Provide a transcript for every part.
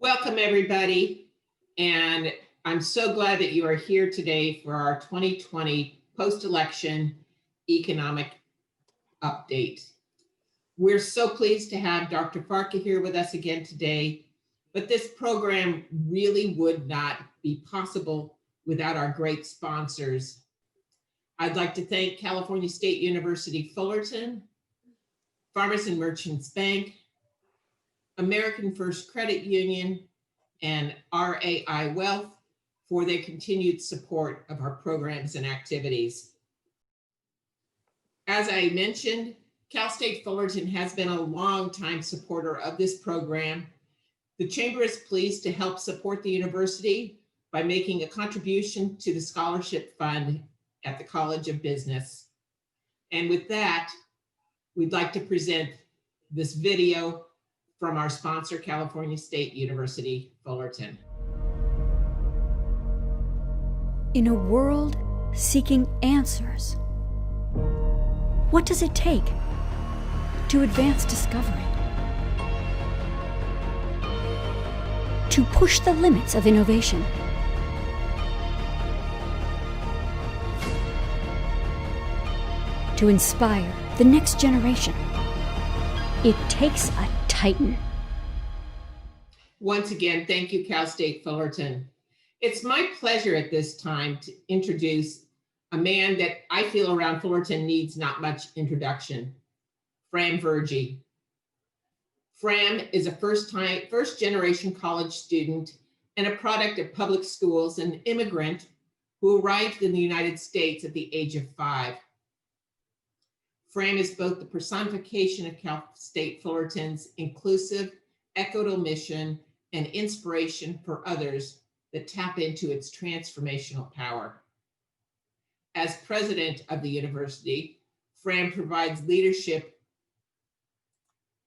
Welcome, everybody. And I'm so glad that you are here today for our 2020 post-election economic update. We're so pleased to have Dr. Farka here with us again today, but this program really would not be possible without our great sponsors. I'd like to thank California State University Fullerton, Farmers and Merchants Bank, American First Credit Union, and RAI Wealth for their continued support of our programs and activities. As I mentioned, Cal State Fullerton has been a long-time supporter of this program. The Chamber is pleased to help support the university by making a contribution to the scholarship fund at the College of Business. And with that, we'd like to present this video from our sponsor, California State University Fullerton. In a world seeking answers, what does it take to advance discovery? To push the limits of innovation? To inspire the next generation? It takes a Titan. Once again, thank you, Cal State Fullerton. It's my pleasure at this time to introduce a man that I feel around Fullerton needs not much introduction, Fram Virjee. Fram is a first generation college student and a product of public schools, an immigrant who arrived in the United States at the age of 5. Fram is both the personification of Cal State Fullerton's inclusive, equitable mission and inspiration for others that tap into its transformational power. As president of the university, Fram provides leadership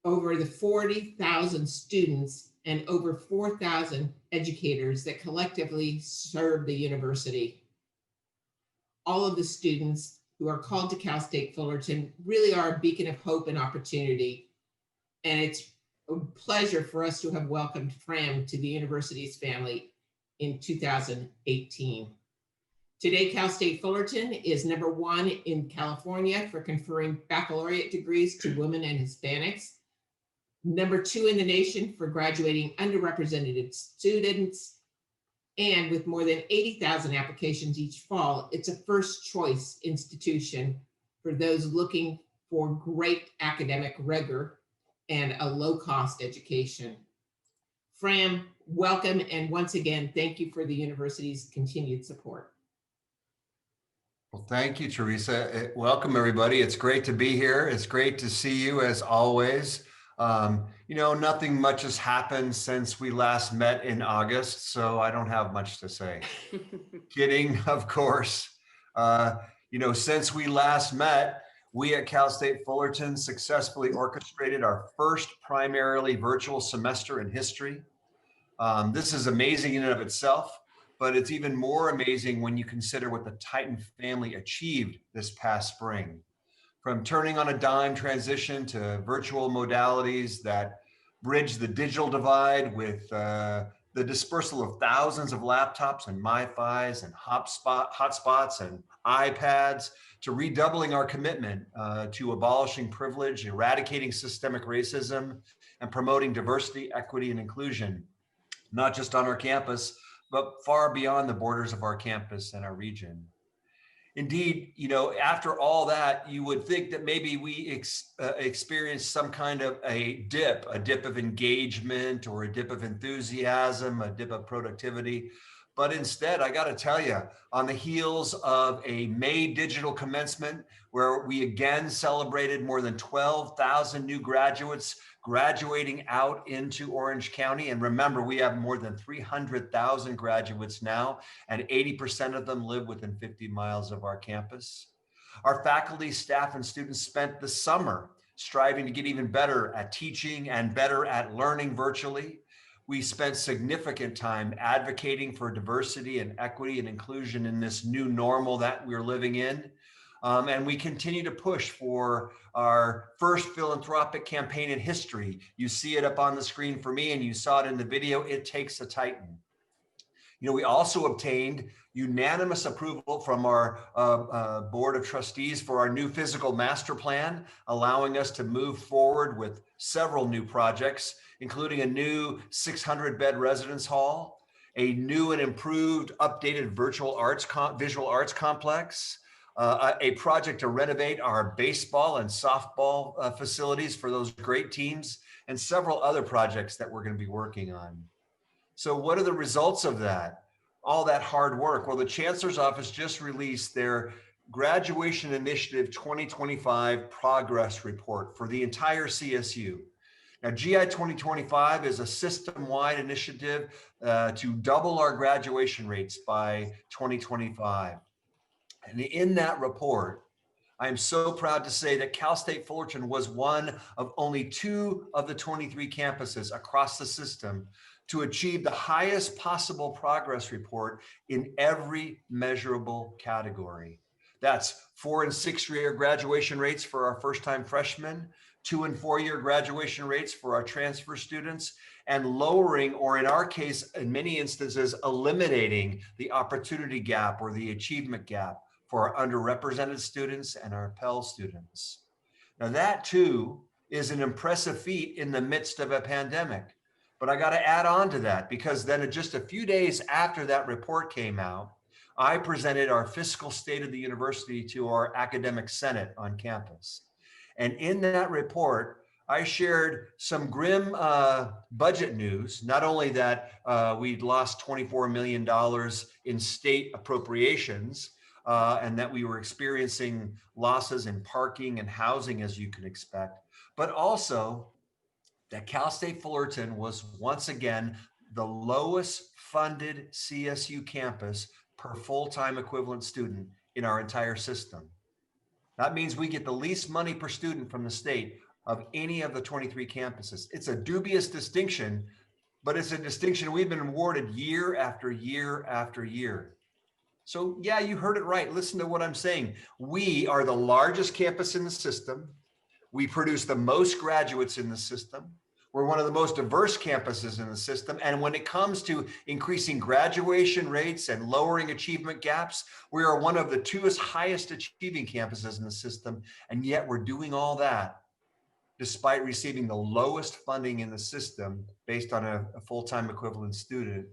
over the 40,000 students and over 4,000 educators that collectively serve the university. All of the students who are called to Cal State Fullerton really are a beacon of hope and opportunity. And it's a pleasure for us to have welcomed Fram to the university's family in 2018. Today, Cal State Fullerton is #1 in California for conferring baccalaureate degrees to women and Hispanics, #2 in the nation for graduating underrepresented students, and with more than 80,000 applications each fall, it's a first choice institution for those looking for great academic rigor and a low-cost education. Fram, welcome, and once again, thank you for the university's continued support. Well, thank you, Teresa. Welcome, everybody. It's great to be here. It's great to see you as always. Nothing much has happened since we last met in August, so I don't have much to say. Kidding, of course. Since we last met, we at Cal State Fullerton successfully orchestrated our first primarily virtual semester in history. This is amazing in and of itself, but it's even more amazing when you consider what the Titan family achieved this past spring. From turning on a dime transition to virtual modalities that bridge the digital divide with the dispersal of thousands of laptops and MiFis and hotspots and iPads, to redoubling our commitment to abolishing privilege, eradicating systemic racism, and promoting diversity, equity, and inclusion, not just on our campus, but far beyond the borders of our campus and our region. Indeed, after all that, you would think that maybe we experienced some kind of a dip of engagement or a dip of enthusiasm, a dip of productivity. But instead, I got to tell you, on the heels of a May digital commencement, where we again celebrated more than 12,000 new graduates graduating out into Orange County. And remember, we have more than 300,000 graduates now, and 80% of them live within 50 miles of our campus. Our faculty, staff, and students spent the summer striving to get even better at teaching and better at learning virtually. We spent significant time advocating for diversity and equity and inclusion in this new normal that we're living in. And we continue to push for our first philanthropic campaign in history. You see it up on the screen for me, and you saw it in the video. It takes a Titan. We also obtained unanimous approval from our board of trustees for our new physical master plan, allowing us to move forward with several new projects, including a new 600-bed residence hall, a new and improved updated visual arts complex, a project to renovate our baseball and softball facilities for those great teams, and several other projects that we're going to be working on. So what are the results of that? All that hard work? Well, the Chancellor's Office just released their Graduation Initiative 2025 Progress Report for the entire CSU. Now, GI 2025 is a system-wide initiative to double our graduation rates by 2025. And in that report, I am so proud to say that Cal State Fullerton was one of only 2 of the 23 campuses across the system to achieve the highest possible progress report in every measurable category. That's 4- and 6-year graduation rates for our first-time freshmen, 2- and 4-year graduation rates for our transfer students, and lowering, or in our case, in many instances, eliminating the opportunity gap or the achievement gap for our underrepresented students and our Pell students. Now that too is an impressive feat in the midst of a pandemic. But I got to add on to that, because then just a few days after that report came out, I presented our fiscal state of the university to our academic senate on campus. And in that report, I shared some grim budget news, not only that we'd lost $24 million in state appropriations, and that we were experiencing losses in parking and housing, as you can expect, but also that Cal State Fullerton was once again the lowest funded CSU campus per full-time equivalent student in our entire system. That means we get the least money per student from the state of any of the 23 campuses. It's a dubious distinction, but it's a distinction we've been awarded year after year after year. So yeah, you heard it right. Listen to what I'm saying. We are the largest campus in the system. We produce the most graduates in the system. We're one of the most diverse campuses in the system. And when it comes to increasing graduation rates and lowering achievement gaps, we are one of the 2 highest achieving campuses in the system. And yet we're doing all that despite receiving the lowest funding in the system based on a full-time equivalent student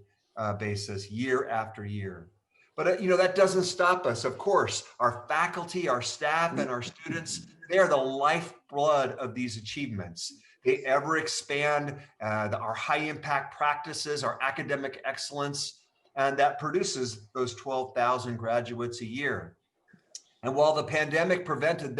basis year after year. But that doesn't stop us. Of course, our faculty, our staff, and our students, they are the lifeblood of these achievements. They ever expand our high impact practices, our academic excellence, and that produces those 12,000 graduates a year. And while the pandemic prevented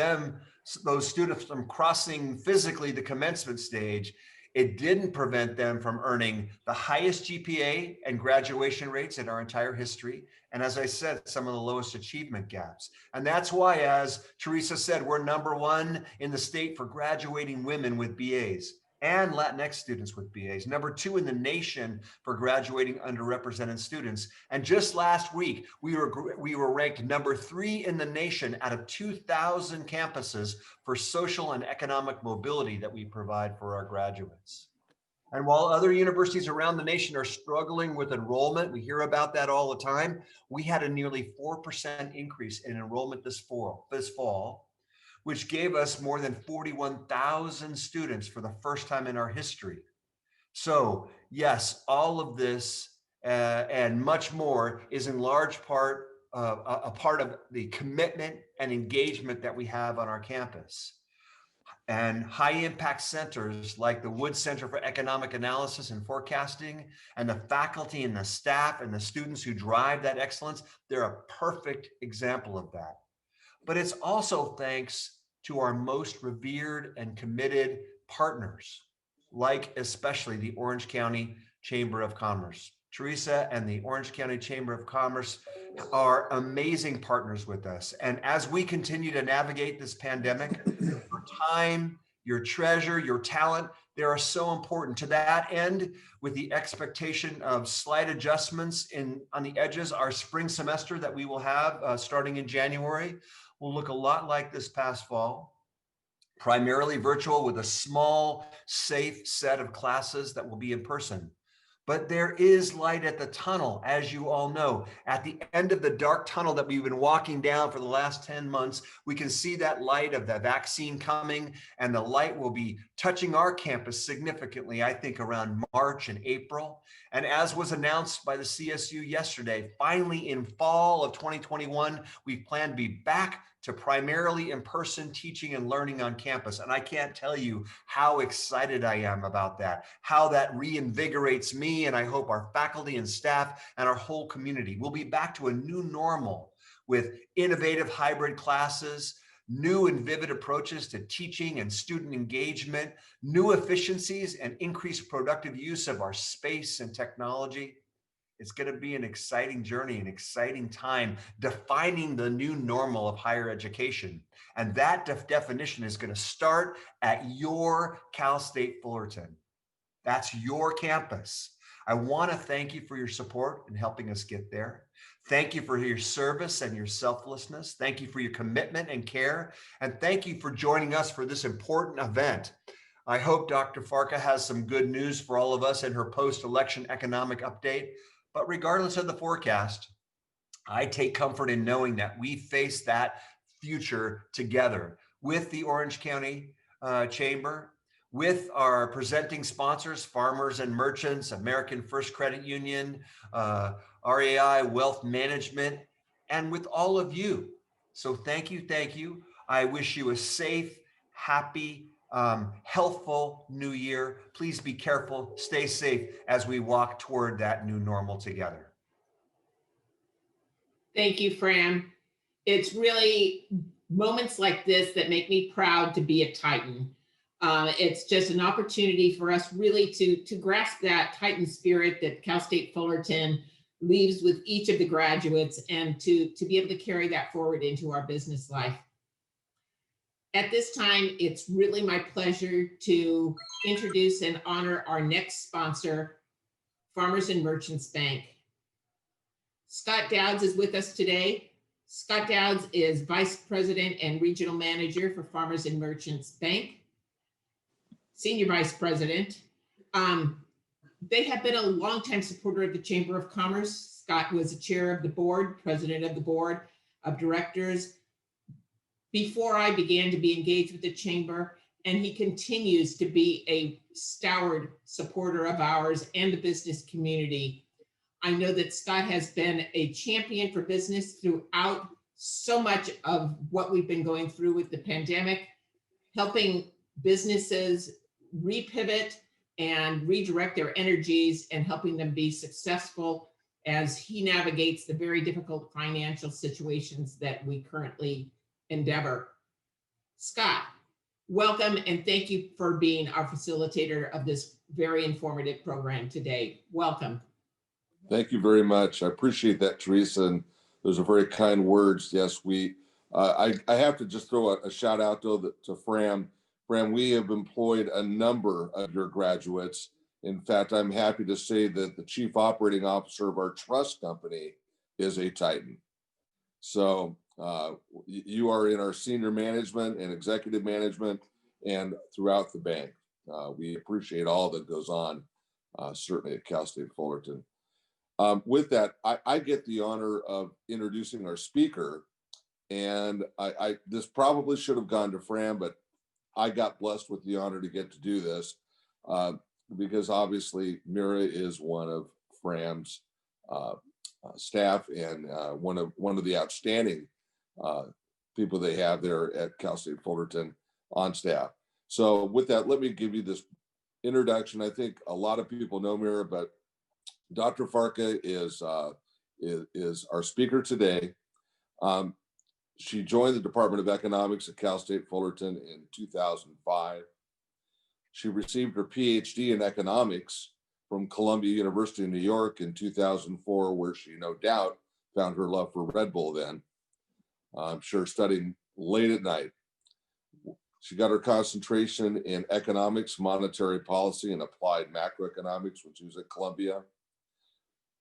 those students from crossing physically the commencement stage, it didn't prevent them from earning the highest GPA and graduation rates in our entire history. And as I said, some of the lowest achievement gaps. And that's why, as Teresa said, we're #1 in the state for graduating women with BAs and Latinx students with BAs, #2 in the nation for graduating underrepresented students. And just last week, we were ranked #3 in the nation out of 2,000 campuses for social and economic mobility that we provide for our graduates. And while other universities around the nation are struggling with enrollment, we hear about that all the time, we had a nearly 4% increase in enrollment this fall, which gave us more than 41,000 students for the first time in our history. So yes, all of this and much more is in large part a part of the commitment and engagement that we have on our campus. And high impact centers like the Woods Center for Economic Analysis and Forecasting, and the faculty and the staff and the students who drive that excellence, they're a perfect example of that. But it's also thanks to our most revered and committed partners, like especially the Orange County Chamber of Commerce. Teresa and the Orange County Chamber of Commerce are amazing partners with us. And as we continue to navigate this pandemic, your time, your treasure, your talent, they are so important. To that end, with the expectation of slight adjustments on the edges, our spring semester that we will have starting in January, will look a lot like this past fall. Primarily virtual with a small, safe set of classes that will be in person. But there is light at the tunnel, as you all know. At the end of the dark tunnel that we've been walking down for the last 10 months, we can see that light of the vaccine coming, and the light will be touching our campus significantly, I think, around March and April. And as was announced by the CSU yesterday, finally in fall of 2021, we plan to be back to primarily in-person teaching and learning on campus. And I can't tell you how excited I am about that, how that reinvigorates me, and I hope our faculty and staff and our whole community. We'll be back to a new normal with innovative hybrid classes, new and vivid approaches to teaching and student engagement, new efficiencies and increased productive use of our space and technology. It's going to be an exciting journey, an exciting time defining the new normal of higher education. And that definition is going to start at your Cal State Fullerton. That's your campus. I want to thank you for your support in helping us get there. Thank you for your service and your selflessness. Thank you for your commitment and care. And thank you for joining us for this important event. I hope Dr. Farka has some good news for all of us in her post-election economic update. But regardless of the forecast, I take comfort in knowing that we face that future together with the Orange County Chamber, with our presenting sponsors, Farmers and Merchants, American First Credit Union, REI Wealth Management, and with all of you. So thank you, thank you. I wish you a safe, happy, healthful new year. Please be careful, stay safe as we walk toward that new normal together. Thank you, Fram. It's really moments like this that make me proud to be a Titan. It's just an opportunity for us really to grasp that Titan spirit that Cal State Fullerton leaves with each of the graduates, and to be able to carry that forward into our business life. At this time, it's really my pleasure to introduce and honor our next sponsor, Farmers and Merchants Bank. Scott Dowds is with us today. Scott Dowds is Vice President and Regional Manager for Farmers and Merchants Bank, Senior Vice President. They have been a longtime supporter of the Chamber of Commerce. Scott was the chair of the board, president of the board of directors before I began to be engaged with the Chamber, and he continues to be a stalwart supporter of ours and the business community. I know that Scott has been a champion for business throughout so much of what we've been going through with the pandemic, helping businesses repivot and redirect their energies and helping them be successful as he navigates the very difficult financial situations that we currently endeavor. Scott, welcome, and thank you for being our facilitator of this very informative program today. Welcome. Thank you very much. I appreciate that, Teresa, and those are very kind words. Yes, I have to just throw a shout out though to Fram. Fram, we have employed a number of your graduates. In fact, I'm happy to say that the chief operating officer of our trust company is a Titan. So you are in our senior management and executive management and throughout the bank. We appreciate all that goes on, certainly at Cal State Fullerton. With that, I get the honor of introducing our speaker, and this probably should have gone to Fram, but I got blessed with the honor to get to do this because obviously Mira is one of Fram's staff and one of the outstanding people they have there at Cal State Fullerton on staff. So with that, let me give you this introduction. I think a lot of people know Mira, but Dr. Farka is our speaker today. She joined the Department of Economics at Cal State Fullerton in 2005. She received her Ph.D. in economics from Columbia University in New York in 2004, where she no doubt found her love for Red Bull then. I'm sure studying late at night. She got her concentration in economics, monetary policy, and applied macroeconomics when she was at Columbia.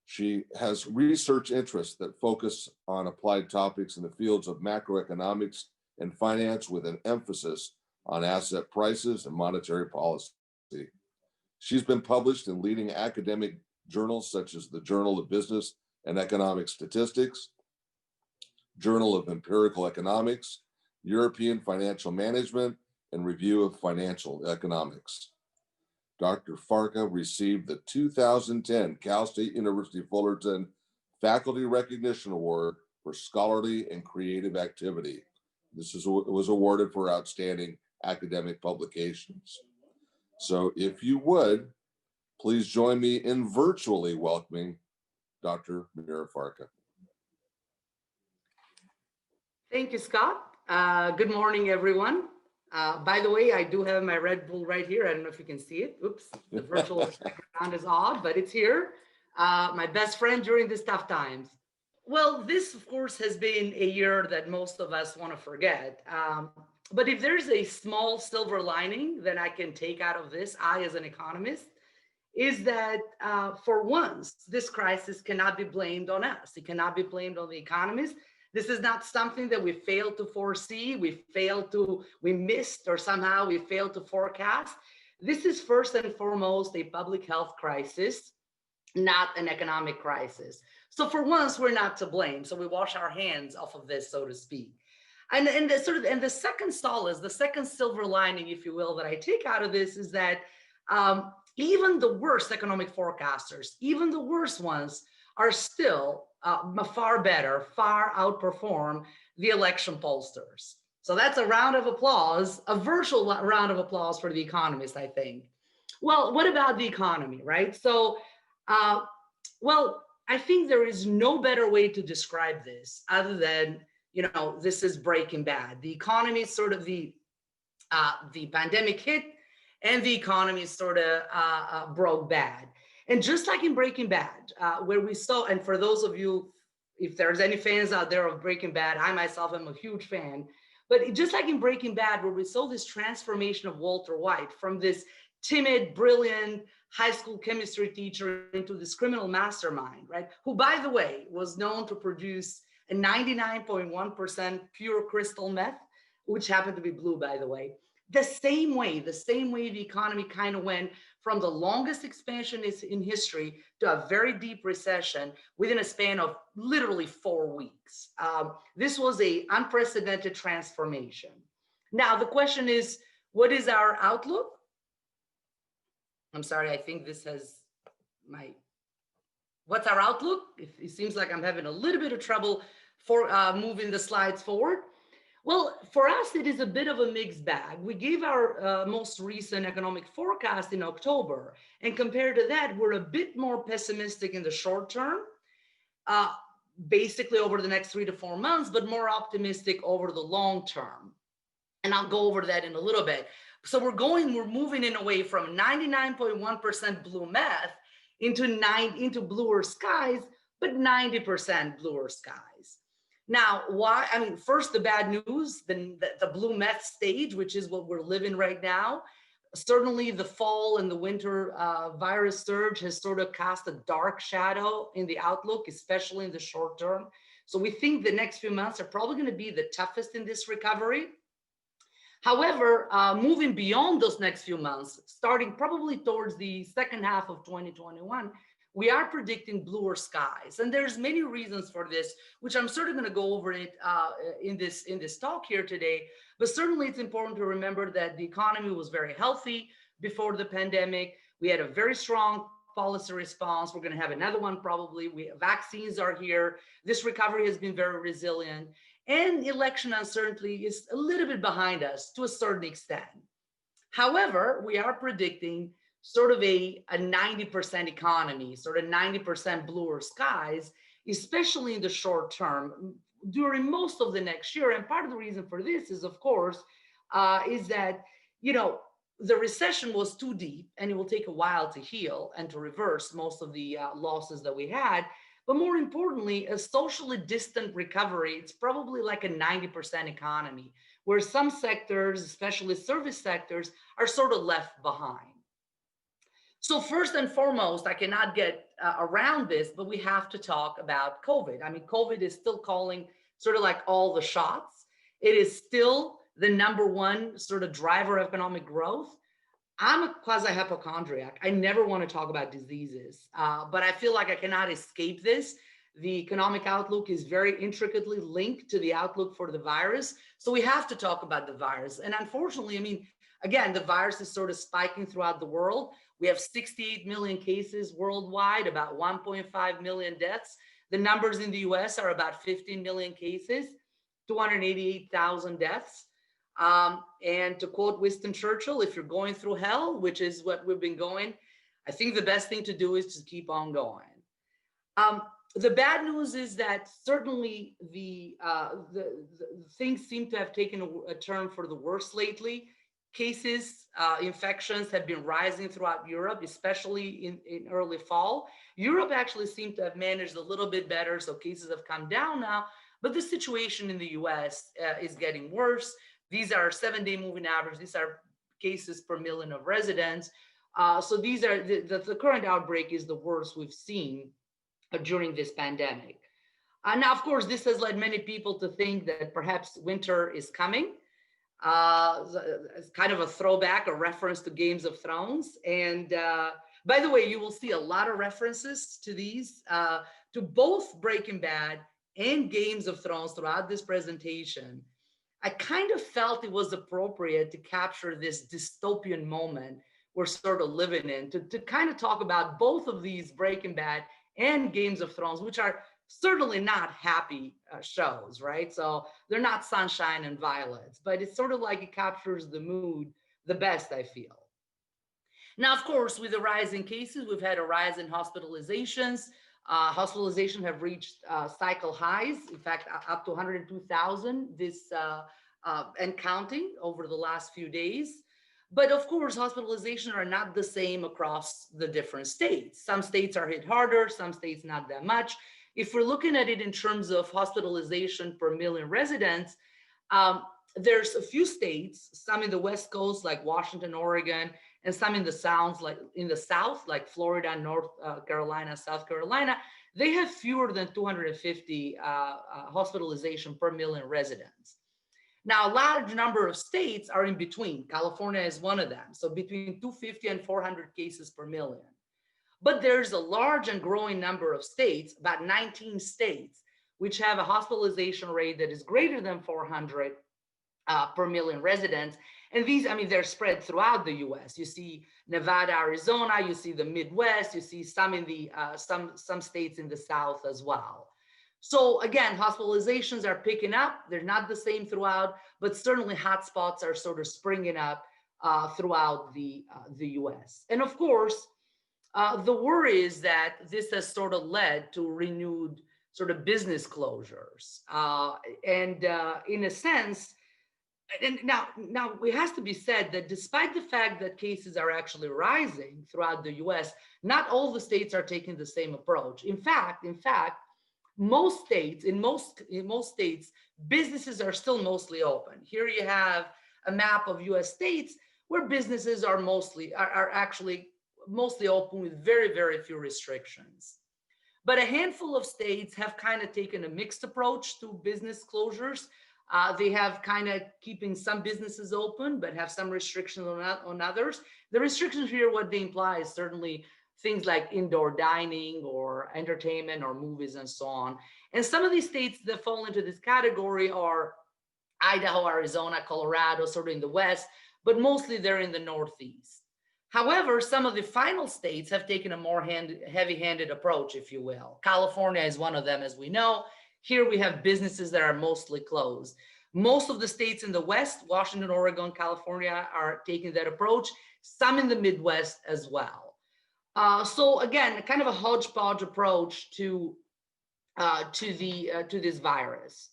She has research interests that focus on applied topics in the fields of macroeconomics and finance with an emphasis on asset prices and monetary policy. She's been published in leading academic journals such as the Journal of Business and Economic Statistics, Journal of Empirical Economics, European Financial Management, and Review of Financial Economics. Dr. Farka received the 2010 Cal State University Fullerton Faculty Recognition Award for scholarly and creative activity. This was awarded for outstanding academic publications. So if you would, please join me in virtually welcoming Dr. Mira Farka. Thank you, Scott. Good morning, everyone. By the way, I do have my Red Bull right here. I don't know if you can see it. Oops, the virtual background is odd, but it's here. My best friend during these tough times. Well, this, of course, has been a year that most of us want to forget. But if there's a small silver lining that I can take out of this, I, as an economist, is that for once, this crisis cannot be blamed on us. It cannot be blamed on the economists. This is not something that we failed to foresee, we missed, or somehow we failed to forecast. This is first and foremost a public health crisis, not an economic crisis. So for once, we're not to blame. So we wash our hands off of this, so to speak. And the second solace, the second silver lining, if you will, that I take out of this is that even the worst economic forecasters, even the worst ones, are still far better, far outperform the election pollsters. So that's a round of applause, a virtual round of applause for the economists, I think. Well, what about the economy, right? So, well, I think there is no better way to describe this other than, this is Breaking Bad. The economy is sort of the pandemic hit, and the economy sort of broke bad. And just like in Breaking Bad, where we saw, and for those of you, if there's any fans out there of Breaking Bad, I myself am a huge fan, but just like in Breaking Bad, where we saw this transformation of Walter White from this timid, brilliant high school chemistry teacher into this criminal mastermind, right? Who, by the way, was known to produce a 99.1% pure crystal meth, which happened to be blue, by the way. The same way the economy kind of went from the longest expansion in history to a very deep recession within a span of literally 4 weeks. This was an unprecedented transformation. Now, the question is, what is our outlook? I'm sorry, I think this has what's our outlook? It seems like I'm having a little bit of trouble for moving the slides forward. Well, for us, it is a bit of a mixed bag. We gave our most recent economic forecast in October, and compared to that, we're a bit more pessimistic in the short term, basically over the next 3 to 4 months, but more optimistic over the long term. And I'll go over that in a little bit. So we're moving in a way from 99.1% blue meth into bluer skies, but 90% bluer skies. Now, why? I mean, first, the bad news, the blue meth stage, which is what we're living right now. Certainly the fall and the winter virus surge has sort of cast a dark shadow in the outlook, especially in the short term. So we think the next few months are probably going to be the toughest in this recovery. However, moving beyond those next few months, starting probably towards the second half of 2021, we are predicting bluer skies. And there's many reasons for this, which I'm sort of going to go over it in this talk here today. But certainly it's important to remember that the economy was very healthy before the pandemic. We had a very strong policy response. We're going to have another one probably. Vaccines are here. This recovery has been very resilient. And election uncertainty is a little bit behind us to a certain extent. However, we are predicting sort of a 90% economy, sort of 90% bluer skies, especially in the short term during most of the next year. And part of the reason for this is, of course, is that, the recession was too deep and it will take a while to heal and to reverse most of the losses that we had. But more importantly, a socially distant recovery, it's probably like a 90% economy, where some sectors, especially service sectors, are sort of left behind. So first and foremost, I cannot get around this, but we have to talk about COVID. I mean, COVID is still calling sort of like all the shots. It is still the number one sort of driver of economic growth. I'm a quasi-hypochondriac. I never want to talk about diseases, but I feel like I cannot escape this. The economic outlook is very intricately linked to the outlook for the virus. So we have to talk about the virus. And unfortunately, I mean, again, the virus is sort of spiking throughout the world. We have 68 million cases worldwide, about 1.5 million deaths. The numbers in the US are about 15 million cases, 288,000 deaths. And to quote Winston Churchill, if you're going through hell, which is what we've been going, I think the best thing to do is to keep on going. The bad news is that certainly the things seem to have taken a turn for the worse lately. Cases, infections have been rising throughout Europe, especially in early fall. Europe actually seemed to have managed a little bit better, so cases have come down now, but the situation in the US is getting worse. These are 7-day moving average. These are cases per million of residents. So these are the current outbreak is the worst we've seen during this pandemic. Now, of course, this has led many people to think that perhaps winter is coming. It's kind of a throwback, a reference to Games of Thrones. And by the way, you will see a lot of references to these, to both Breaking Bad and Games of Thrones throughout this presentation. I kind of felt it was appropriate to capture this dystopian moment we're sort of living in, to kind of talk about both of these Breaking Bad and Games of Thrones, which are certainly not happy shows, right? So they're not sunshine and violets, but it's sort of like it captures the mood the best, I feel. Now, of course, with the rise in cases, we've had a rise in hospitalizations. Hospitalizations have reached cycle highs, in fact, up to 102,000 this and counting over the last few days. But of course, hospitalizations are not the same across the different states. Some states are hit harder, some states not that much. If we're looking at it in terms of hospitalization per million residents, there's a few states, some in the West Coast like Washington, Oregon, and some in the South, like Florida, North Carolina, South Carolina. They have fewer than 250 hospitalization per million residents. Now, a large number of states are in between. California is one of them. So between 250 and 400 cases per million. But there's a large and growing number of states, about 19 states, which have a hospitalization rate that is greater than 400 per million residents. And these, I mean, they're spread throughout the US. You see Nevada, Arizona, you see the Midwest, you see some in the some states in the South as well. So again, hospitalizations are picking up. They're not the same throughout, but certainly hotspots are sort of springing up throughout the US. And of course, the worry is that this has sort of led to renewed sort of business closures. In a sense, and now it has to be said that despite the fact that cases are actually rising throughout the US, not all the states are taking the same approach. In fact, most states, in most states, businesses are still mostly open. Here you have a map of US states where businesses are actually mostly open with very, very few restrictions. But a handful of states have kind of taken a mixed approach to business closures. They have kind of keeping some businesses open, but have some restrictions on others. The restrictions here, what they imply is certainly things like indoor dining or entertainment or movies and so on. And some of these states that fall into this category are Idaho, Arizona, Colorado, sort of in the West, but mostly they're in the Northeast. However, some of the final states have taken a more heavy-handed approach, if you will. California is one of them, as we know. Here we have businesses that are mostly closed. Most of the states in the West, Washington, Oregon, California, are taking that approach, some in the Midwest as well. So again, kind of a hodgepodge approach to this virus.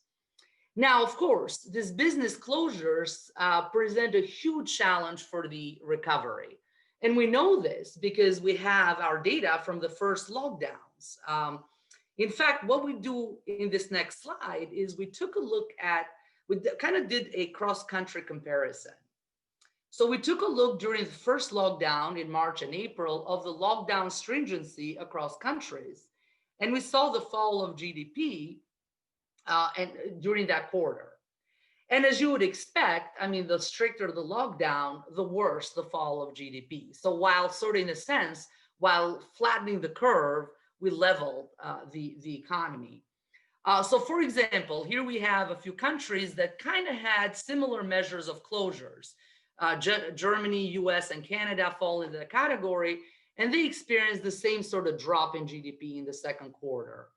Now, of course, these business closures present a huge challenge for the recovery. And we know this because we have our data from the first lockdowns. In fact, what we do in this next slide is we took a look at, we kind of did a cross-country comparison. So we took a look during the first lockdown in March and April of the lockdown stringency across countries. And we saw the fall of GDP and during that quarter. And as you would expect, I mean, the stricter the lockdown, the worse the fall of GDP. So while sort of in a sense, while flattening the curve, we leveled the economy. So for example, here we have a few countries that kind of had similar measures of closures. Germany, US, and Canada fall into the category, and they experienced the same sort of drop in GDP in the second quarter.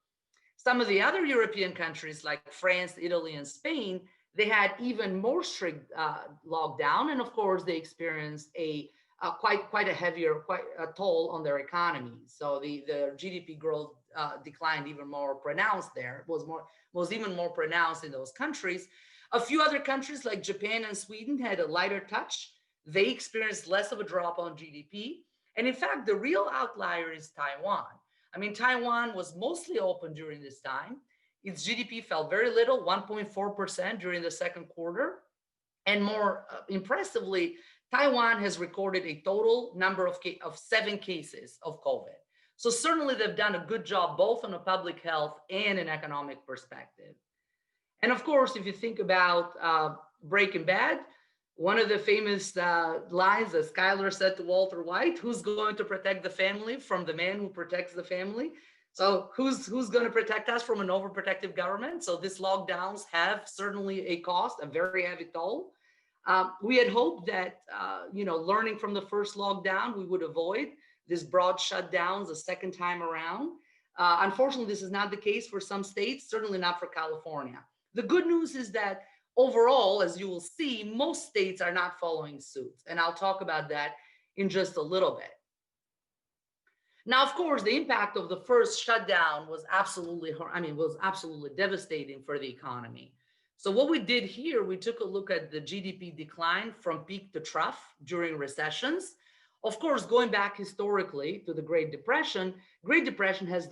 Some of the other European countries like France, Italy, and Spain, they had even more strict lockdown, and of course they experienced quite a heavier toll on their economy. So the GDP growth declined even more pronounced there. Was even more pronounced in those countries. A few other countries like Japan and Sweden had a lighter touch. They experienced less of a drop on GDP. And in fact, the real outlier is Taiwan. I mean, Taiwan was mostly open during this time. Its GDP fell very little, 1.4% during the second quarter. And more impressively, Taiwan has recorded a total number of 7 cases of COVID. So certainly they've done a good job both on a public health and an economic perspective. And of course, if you think about Breaking Bad, one of the famous lines that Skyler said to Walter White, who's going to protect the family from the man who protects the family? So who's going to protect us from an overprotective government? So these lockdowns have certainly a cost, a very heavy toll. We had hoped that, learning from the first lockdown, we would avoid these broad shutdowns a second time around. Unfortunately, this is not the case for some states, certainly not for California. The good news is that overall, as you will see, most states are not following suit. And I'll talk about that in just a little bit. Now, of course, the impact of the first shutdown was absolutely devastating for the economy. So what we did here, we took a look at the GDP decline from peak to trough during recessions. Of course, going back historically to the Great Depression has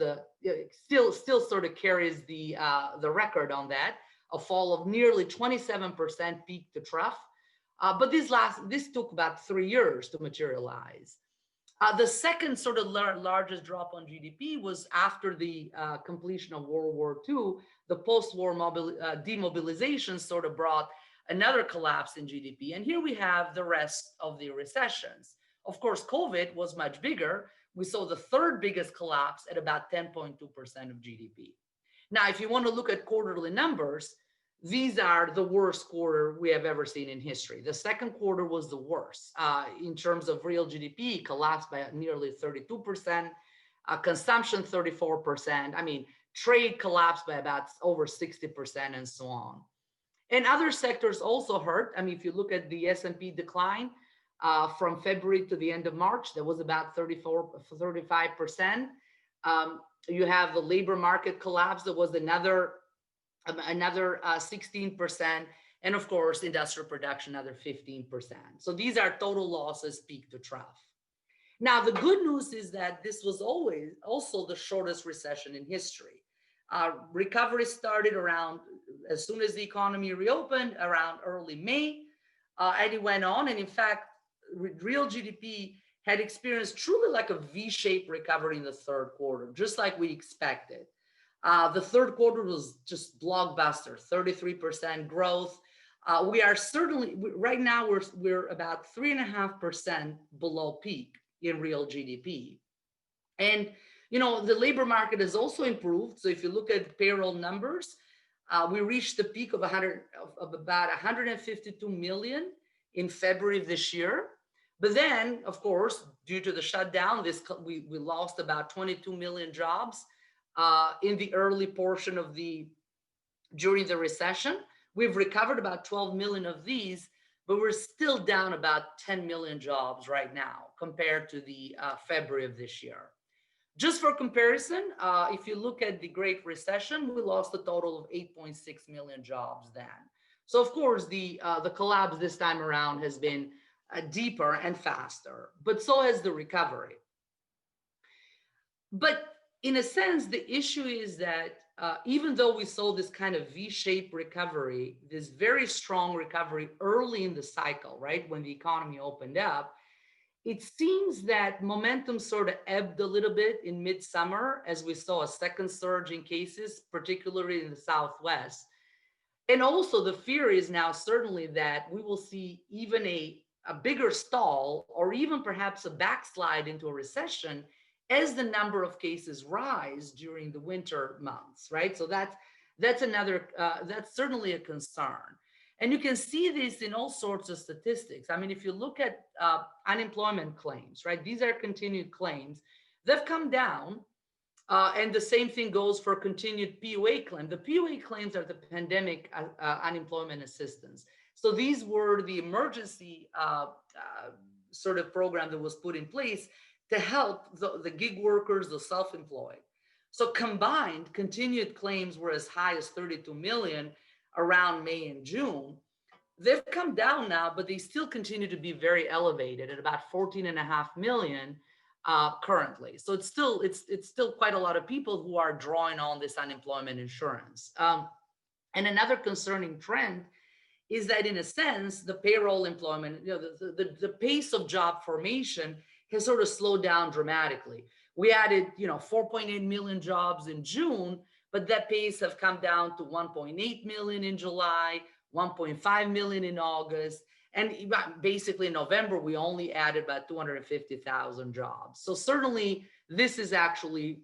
still sort of carries the record on that, a fall of nearly 27% peak to trough. But this took about 3 years to materialize. The second sort of largest drop on GDP was after the completion of World War II. The post-war demobilization sort of brought another collapse in GDP. And here we have the rest of the recessions. Of course, COVID was much bigger. We saw the third biggest collapse at about 10.2% of GDP. Now, if you want to look at quarterly numbers, these are the worst quarter we have ever seen in history. The second quarter was the worst. In terms of real GDP, collapsed by nearly 32%, consumption 34%. I mean, trade collapsed by about over 60% and so on. And other sectors also hurt. I mean, if you look at the S&P decline from February to the end of March, that was about 35%. You have the labor market collapse. That was another 16%, and of course, industrial production, another 15%. So these are total losses peak to trough. Now, the good news is that this was also the shortest recession in history. Recovery started around, as soon as the economy reopened, around early May, and it went on. And in fact, real GDP had experienced truly like a V-shaped recovery in the third quarter, just like we expected. The third quarter was just blockbuster, 33% growth. We are certainly, right now, we're about 3.5% below peak in real GDP. And, the labor market has also improved. So if you look at payroll numbers, we reached the peak of about 152 million in February of this year. But then, of course, due to the shutdown, we lost about 22 million jobs. In the early portion during the recession. We've recovered about 12 million of these, but we're still down about 10 million jobs right now compared to the February of this year. Just for comparison, if you look at the Great Recession, we lost a total of 8.6 million jobs then. So of course, the collapse this time around has been deeper and faster, but so has the recovery. But in a sense, the issue is that even though we saw this kind of V-shaped recovery, this very strong recovery early in the cycle, right, when the economy opened up, it seems that momentum sort of ebbed a little bit in midsummer as we saw a second surge in cases, particularly in the Southwest. And also the fear is now certainly that we will see even a bigger stall or even perhaps a backslide into a recession as the number of cases rise during the winter months, right? So that's another, that's certainly a concern. And you can see this in all sorts of statistics. I mean, if you look at unemployment claims, right? These are continued claims. They've come down, and the same thing goes for continued PUA claims. The PUA claims are the pandemic unemployment assistance. So these were the emergency sort of program that was put in place to help the gig workers, the self-employed. So combined, continued claims were as high as 32 million around May and June. They've come down now, but they still continue to be very elevated at about 14.5 million currently. So it's still quite a lot of people who are drawing on this unemployment insurance. And another concerning trend is that, in a sense, the payroll employment, the pace of job formation has sort of slowed down dramatically. We added, 4.8 million jobs in June, but that pace have come down to 1.8 million in July, 1.5 million in August. And basically in November, we only added about 250,000 jobs. So certainly this is actually,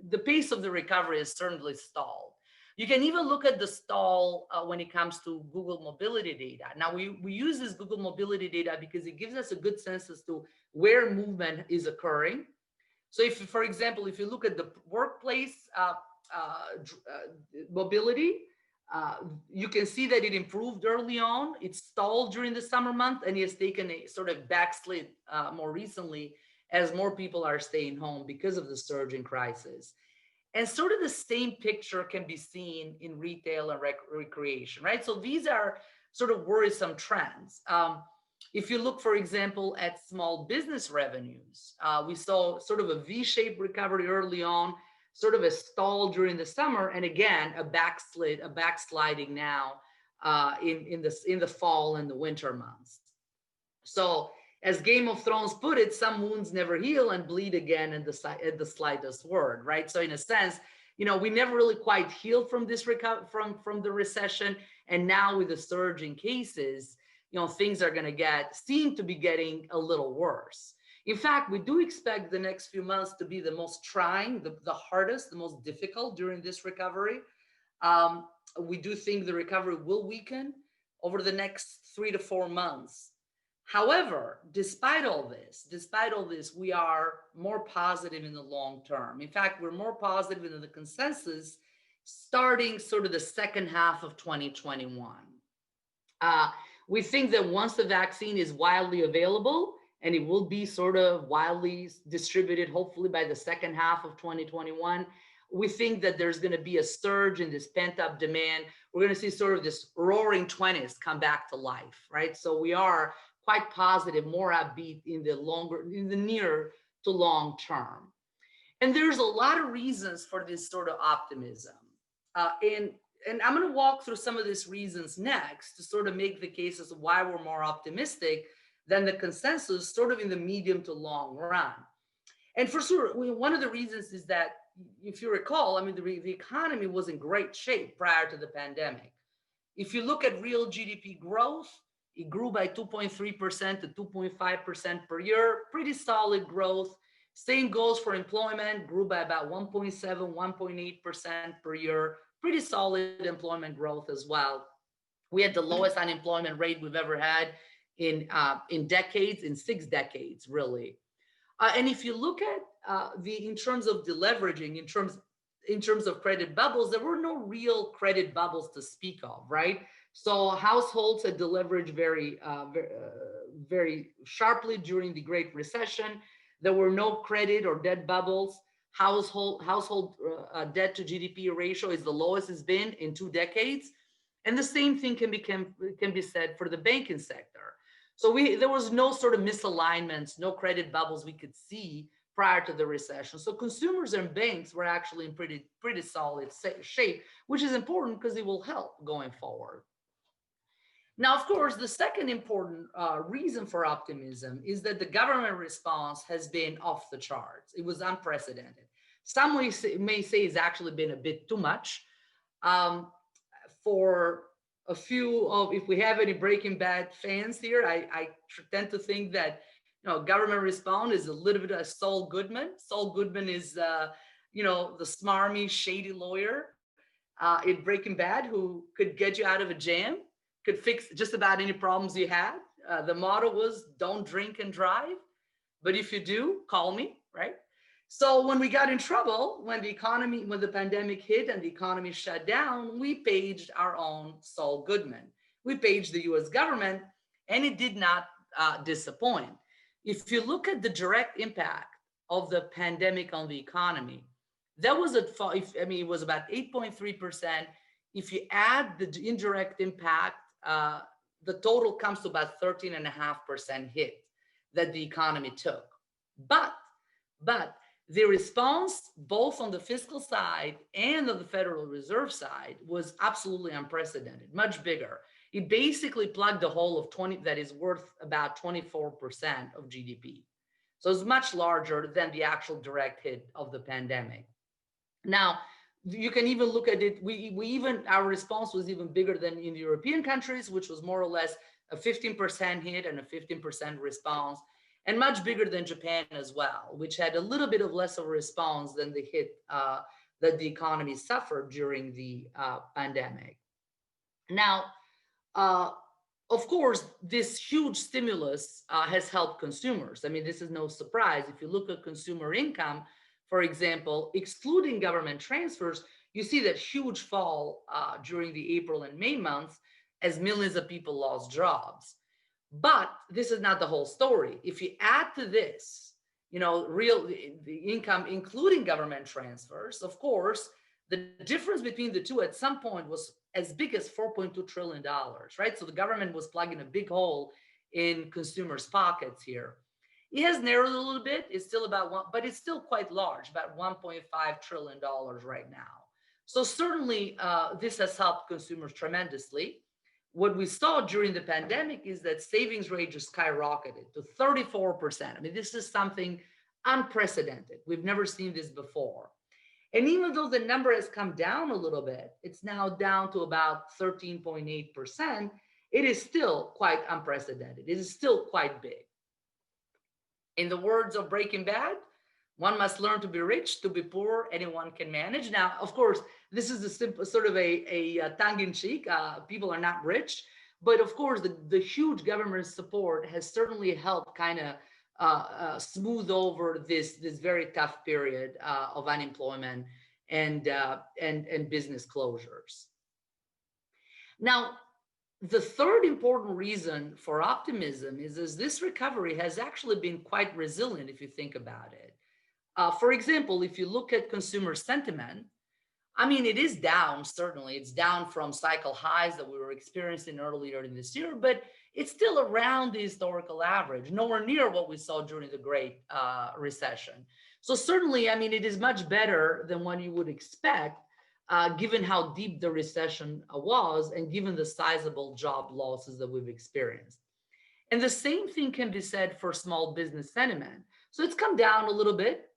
the pace of the recovery is certainly stalled. You can even look at the stall when it comes to Google mobility data. Now we use this Google mobility data because it gives us a good sense as to where movement is occurring. So if, for example, if you look at the workplace mobility, you can see that it improved early on. It stalled during the summer month, and it has taken a sort of backslid more recently as more people are staying home because of the surge in crisis. And sort of the same picture can be seen in retail and recreation, right? So these are sort of worrisome trends. If you look, for example, at small business revenues, we saw sort of a V-shaped recovery early on, sort of a stall during the summer, and again, a backsliding now in the fall and the winter months. So as Game of Thrones put it, some wounds never heal and bleed again at the slightest word, right? So in a sense, we never really quite healed from this from the recession, and now with the surge in cases, things are going to seem to be getting a little worse. In fact, we do expect the next few months to be the most trying, the hardest, the most difficult during this recovery. We do think the recovery will weaken over the next 3 to 4 months. However, despite all this, we are more positive in the long term. In fact, we're more positive in the consensus starting sort of the second half of 2021. We think that once the vaccine is widely available, and it will be sort of widely distributed, hopefully by the second half of 2021, we think that there's going to be a surge in this pent-up demand. We're going to see sort of this roaring 20s come back to life, right? So we are quite positive, more upbeat in the near to long term. And there's a lot of reasons for this sort of optimism. And I'm going to walk through some of these reasons next to sort of make the case as to why we're more optimistic than the consensus sort of in the medium to long run. And for sure, one of the reasons is that, if you recall, I mean, the economy was in great shape prior to the pandemic. If you look at real GDP growth, it grew by 2.3% to 2.5% per year, pretty solid growth. Same goes for employment, grew by about 1.7, 1.8% per year, pretty solid employment growth as well. We had the lowest unemployment rate we've ever had in decades, in 6 decades, really. And if you look at in terms of deleveraging, in terms of credit bubbles, there were no real credit bubbles to speak of, right? So households had deleveraged very sharply during the Great Recession. There were no credit or debt bubbles. Household debt to GDP ratio is the lowest it's been in 2 decades. And the same thing can be said for the banking sector. So there was no sort of misalignments, no credit bubbles we could see prior to the recession. So consumers and banks were actually in pretty solid shape, which is important because it will help going forward. Now, of course, the second important reason for optimism is that the government response has been off the charts. It was unprecedented. Some may say it's actually been a bit too much. For a few of, if we have any Breaking Bad fans here, I tend to think that, you know, government response is a little bit of Saul Goodman. Saul Goodman is, you know, the smarmy, shady lawyer in Breaking Bad who could get you out of a jam, could fix just about any problems you had. The motto was, don't drink and drive, but if you do, call me, right? So when we got in trouble, when the pandemic hit and the economy shut down, we paged our own Saul Goodman. We paged the US government, and it did not disappoint. If you look at the direct impact of the pandemic on the economy, that was it was about 8.3%. If you add the indirect impact, the total comes to about 13.5% hit that the economy took. But the response, both on the fiscal side and on the Federal Reserve side, was absolutely unprecedented, much bigger. It basically plugged a hole of 20 that is worth about 24% of GDP. So it's much larger than the actual direct hit of the pandemic. Now, you can even look at it. Our response was even bigger than in the European countries, which was more or less a 15% hit and a 15% response, and much bigger than Japan as well, which had a little bit of less of a response than the hit that the economy suffered during the pandemic. Now, of course, this huge stimulus has helped consumers. I mean, this is no surprise. If you look at consumer income, for example, excluding government transfers, you see that huge fall during the April and May months as millions of people lost jobs. But this is not the whole story. If you add to this, you know, the income, including government transfers, of course, the difference between the two at some point was as big as $4.2 trillion, right? So the government was plugging a big hole in consumers' pockets here. It has narrowed a little bit. It's still about one, but it's still quite large, about $1.5 trillion right now. So certainly this has helped consumers tremendously. What we saw during the pandemic is that savings rate just skyrocketed to 34%. I mean, this is something unprecedented. We've never seen this before. And even though the number has come down a little bit, it's now down to about 13.8%, it is still quite unprecedented. It is still quite big. In the words of Breaking Bad, one must learn to be rich, to be poor, anyone can manage. Now, of course, this is a simple sort of a tongue-in-cheek. People are not rich, but of course, the huge government support has certainly helped kind of smooth over this very tough period of unemployment and business closures. Now, the third important reason for optimism is this recovery has actually been quite resilient if you think about it. For example, if you look at consumer sentiment, I mean, it is down, certainly. It's down from cycle highs that we were experiencing earlier in this year, but it's still around the historical average, nowhere near what we saw during the Great Recession. So certainly, I mean, it is much better than what you would expect, given how deep the recession was and given the sizable job losses that we've experienced. And the same thing can be said for small business sentiment. So it's come down a little bit,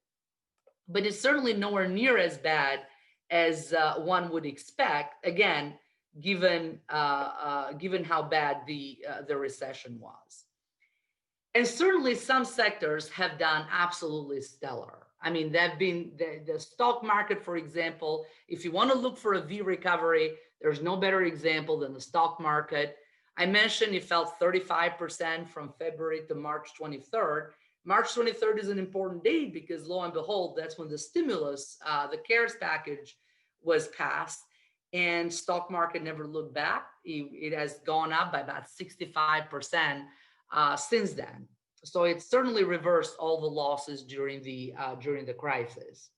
but it's certainly nowhere near as bad as one would expect, again, given how bad the recession was. And certainly some sectors have done absolutely stellar. I mean, they've been the stock market, for example. If you want to look for a V recovery, there's no better example than the stock market. I mentioned it fell 35% from February to March 23rd. March 23rd is an important date because lo and behold, that's when the stimulus, the CARES package was passed, and stock market never looked back. It has gone up by about 65% since then. So it certainly reversed all the losses during the crisis.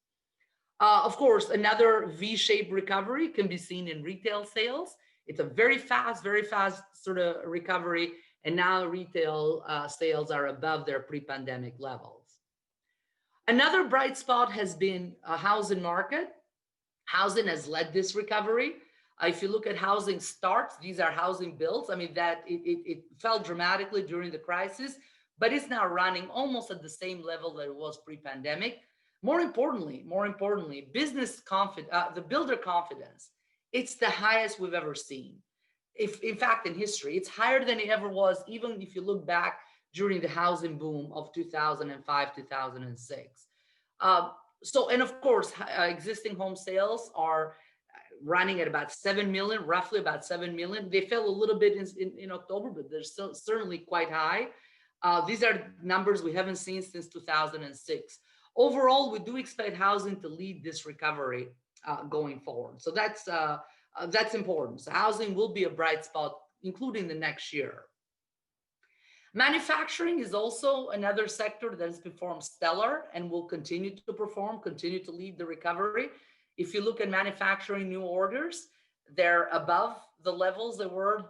Of course, another V-shaped recovery can be seen in retail sales. It's a very fast sort of recovery, and now retail sales are above their pre-pandemic levels. Another bright spot has been a housing market. Housing has led this recovery. If you look at housing starts, these are housing builds. I mean, that it fell dramatically during the crisis, but it's now running almost at the same level that it was pre-pandemic. More importantly, business confidence, the builder confidence, it's the highest we've ever seen. In fact, in history, it's higher than it ever was, even if you look back during the housing boom of 2005, 2006. So, and of course, existing home sales are running at about 7 million, roughly about 7 million. They fell a little bit in October, but they're still certainly quite high. These are numbers we haven't seen since 2006. Overall, we do expect housing to lead this recovery going forward. So that's important. So housing will be a bright spot, including the next year. Manufacturing is also another sector that has performed stellar and will continue to perform, continue to lead the recovery. If you look at manufacturing new orders, they're above the levels they were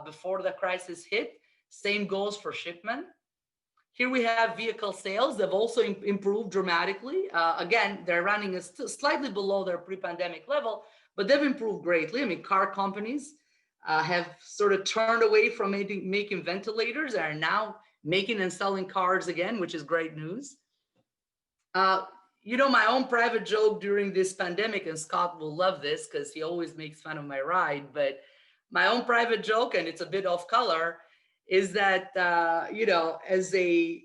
before the crisis hit. Same goes for shipment. Here we have vehicle sales. They've also improved dramatically. Again, they're running slightly below their pre-pandemic level, but they've improved greatly. I mean, car companies have sort of turned away from making ventilators and are now making and selling cars again, which is great news. You know, my own private joke during this pandemic, and Scott will love this because he always makes fun of my ride, but my own private joke, and it's a bit off color, is that, you know, as a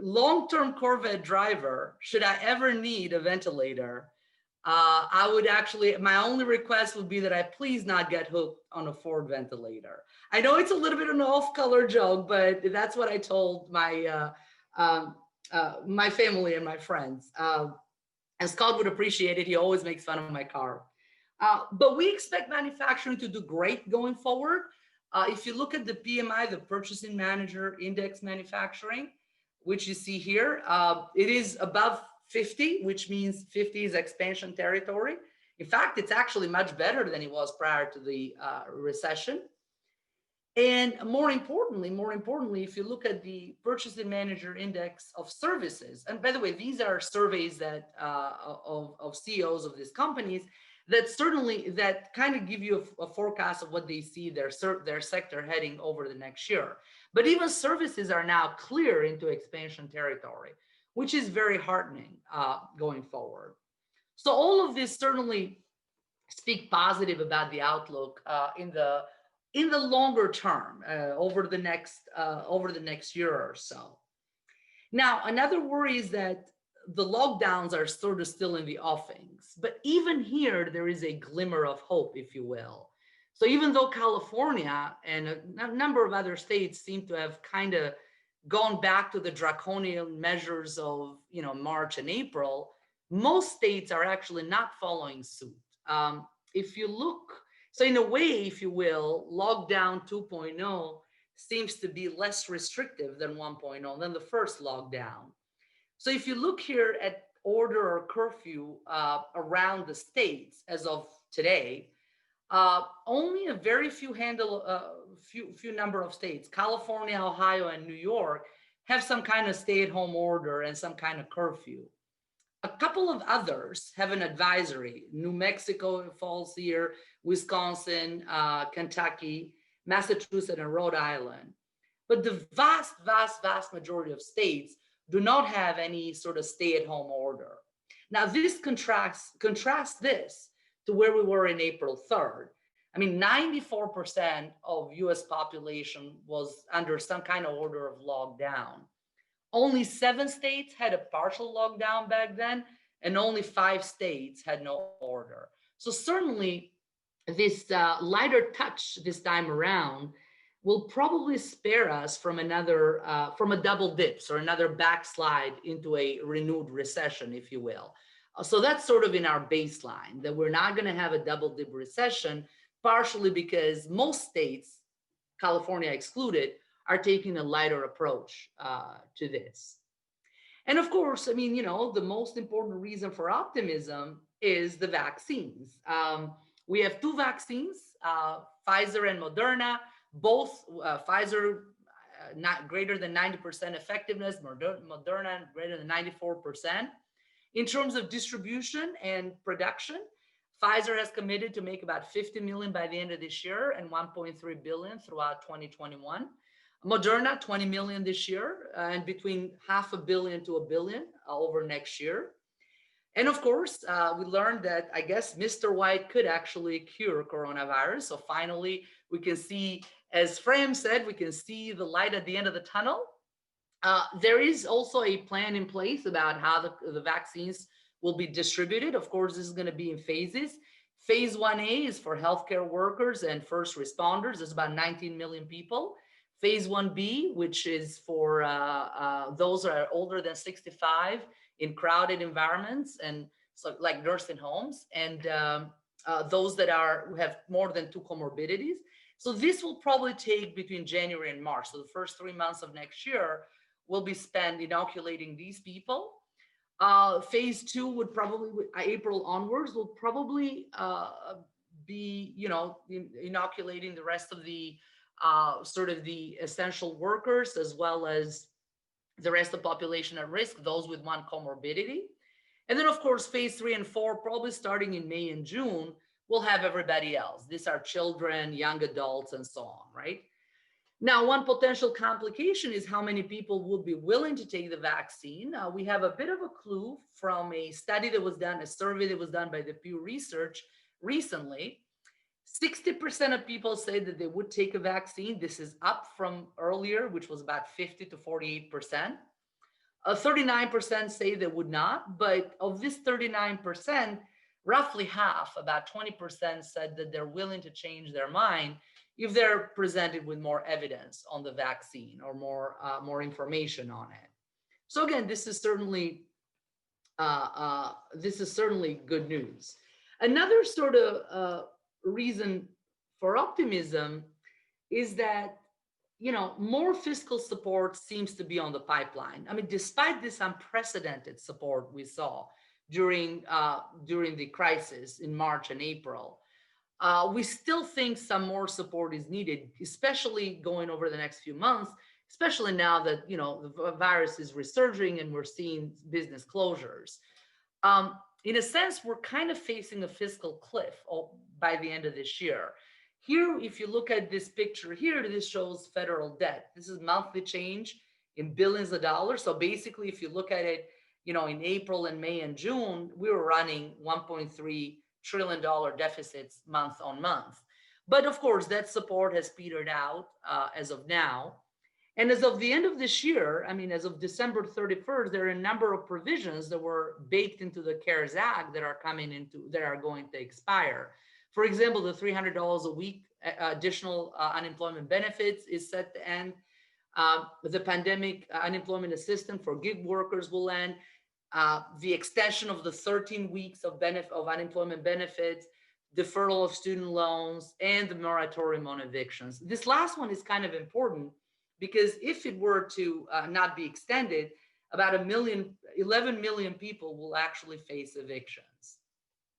long-term Corvette driver, should I ever need a ventilator, I would actually, my only request would be that I please not get hooked on a Ford ventilator. I know it's a little bit of an off-color joke, but that's what I told my my family and my friends. And Scott would appreciate it. He always makes fun of my car. But we expect manufacturing to do great going forward. If you look at the PMI, the Purchasing Manager Index Manufacturing, which you see here, it is above 50, which means 50 is expansion territory. In fact, it's actually much better than it was prior to the recession. And more importantly, if you look at the Purchasing Manager Index of Services, and by the way, these are surveys that of CEOs of these companies that kind of give you a forecast of what they see their sector heading over the next year. But even services are now clear into expansion territory, which is very heartening going forward. So all of this certainly speak positive about the outlook in the longer term over the next year or so. Now, another worry is that the lockdowns are sort of still in the offings, but even here there is a glimmer of hope, if you will. So even though California and a number of other states seem to have kind of gone back to the draconian measures of, you know, March and April, most states are actually not following suit. If you look, so in a way, if you will, lockdown 2.0 seems to be less restrictive than 1.0, than the first lockdown. So if you look here at order or curfew around the states as of today, only a very few number of states, California, Ohio, and New York, have some kind of stay-at-home order and some kind of curfew. A couple of others have an advisory. New Mexico falls here, Wisconsin, Kentucky, Massachusetts, and Rhode Island. But the vast majority of states do not have any sort of stay-at-home order. Now, this contrasts this to where we were in April 3rd. I mean, 94% of US population was under some kind of order of lockdown. Only 7 states had a partial lockdown back then, and only 5 states had no order. So certainly this lighter touch this time around will probably spare us from from a double dips or another backslide into a renewed recession, if you will. So that's sort of in our baseline, that we're not going to have a double dip recession, partially because most states, California excluded, are taking a lighter approach to this. And of course, I mean, you know, the most important reason for optimism is the vaccines. We have 2 vaccines, Pfizer and Moderna. Both Pfizer not greater than 90% effectiveness, Moderna greater than 94%. In terms of distribution and production, Pfizer has committed to make about 50 million by the end of this year and 1.3 billion throughout 2021. Moderna, 20 million this year, and between $500 million to $1 billion over next year. And of course, we learned that, I guess, Mr. White could actually cure coronavirus. So finally, we can see, as Fram said, we can see the light at the end of the tunnel. There is also a plan in place about how the vaccines will be distributed. Of course, this is going to be in phases. Phase 1A is for healthcare workers and first responders. There's about 19 million people. Phase 1B, which is for those that are older than 65 in crowded environments, and so like nursing homes, and those that have more than 2 comorbidities. So this will probably take between January and March. So the first 3 months of next year will be spent inoculating these people. Phase 2 would probably, April onwards, will probably be, inoculating the rest of the sort of the essential workers, as well as the rest of the population at risk, those with 1 comorbidity. And then, of course, phase 3 and 4, probably starting in May and June, we'll have everybody else. These are children, young adults, and so on, right? Now, one potential complication is how many people would be willing to take the vaccine. We have a bit of a clue from a study that was done, a survey that was done by the Pew Research recently. 60% of people say that they would take a vaccine. This is up from earlier, which was about 50 to 48%. 39% say they would not, but of this 39%, roughly half, about 20%, said that they're willing to change their mind if they're presented with more evidence on the vaccine or more information on it. So again, this is certainly good news. Another sort of reason for optimism is that more fiscal support seems to be on the pipeline. I mean, despite this unprecedented support we saw during the crisis in March and April, we still think some more support is needed, especially going over the next few months, especially now that the virus is resurging and we're seeing business closures. In a sense, we're kind of facing a fiscal cliff by the end of this year. Here, if you look at this picture here, this shows federal debt. This is monthly change in billions of dollars. So basically, if you look at it, in April and May and June, we were running $1.3 trillion deficits month on month. But of course, that support has petered out as of now. And as of the end of this year, I mean, as of December 31st, there are a number of provisions that were baked into the CARES Act that are going to expire. For example, the $300 a week additional unemployment benefits is set to end. The pandemic unemployment assistance for gig workers will end. The extension of the 13 weeks of unemployment benefits, deferral of student loans, and the moratorium on evictions. This last one is kind of important because if it were to not be extended, about 11 million people will actually face evictions.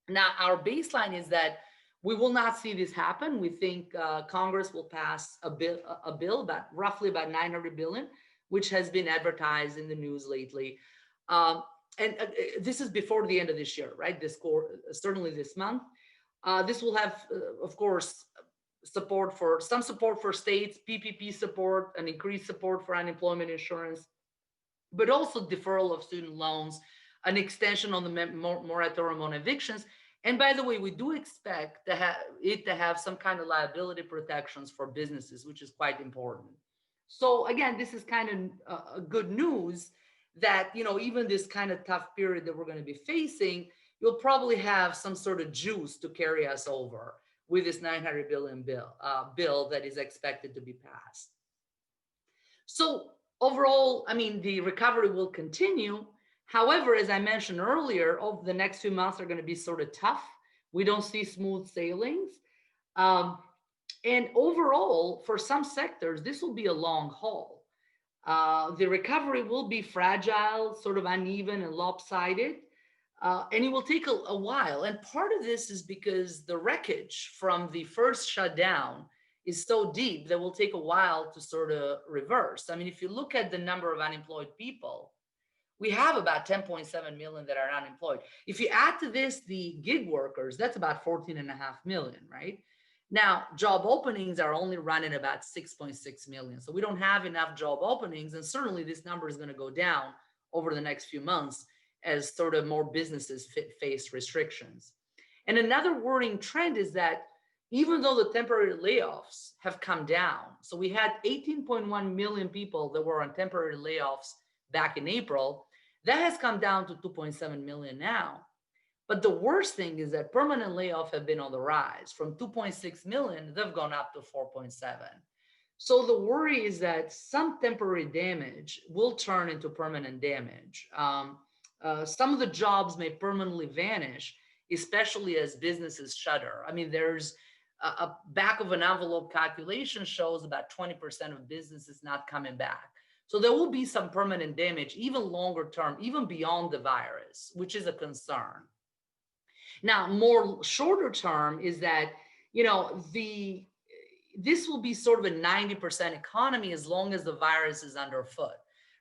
Now, our baseline is that we will not see this happen. We think Congress will pass a bill about roughly about $900 billion, which has been advertised in the news lately. And this is before the end of this year, right? Certainly this month. This will have, of course, support for states, PPP support, and increased support for unemployment insurance, but also deferral of student loans, an extension on the moratorium on evictions. And by the way, we do expect to have some kind of liability protections for businesses, which is quite important. So again, this is kind of good news that, even this kind of tough period that we're going to be facing, you'll probably have some sort of juice to carry us over with this $900 billion bill that is expected to be passed. So overall, I mean, the recovery will continue. However, as I mentioned earlier, the next few months are going to be sort of tough. We don't see smooth sailings. And overall, for some sectors, this will be a long haul. The recovery will be fragile, sort of uneven and lopsided, and it will take a while. And part of this is because the wreckage from the first shutdown is so deep that will take a while to sort of reverse. I mean, if you look at the number of unemployed people, we have about 10.7 million that are unemployed. If you add to this the gig workers, that's about 14.5 million, right? Now, job openings are only running about 6.6 million. So we don't have enough job openings. And certainly this number is going to go down over the next few months as sort of more businesses face restrictions. And another worrying trend is that even though the temporary layoffs have come down, so we had 18.1 million people that were on temporary layoffs back in April, that has come down to 2.7 million now. But the worst thing is that permanent layoffs have been on the rise. From 2.6 million, they've gone up to 4.7. So the worry is that some temporary damage will turn into permanent damage. Some of the jobs may permanently vanish, especially as businesses shutter. I mean, there's a back of an envelope calculation shows about 20% of businesses not coming back. So there will be some permanent damage, even longer term, even beyond the virus, which is a concern. Now, more shorter term is that, you know, this will be sort of a 90% economy as long as the virus is underfoot,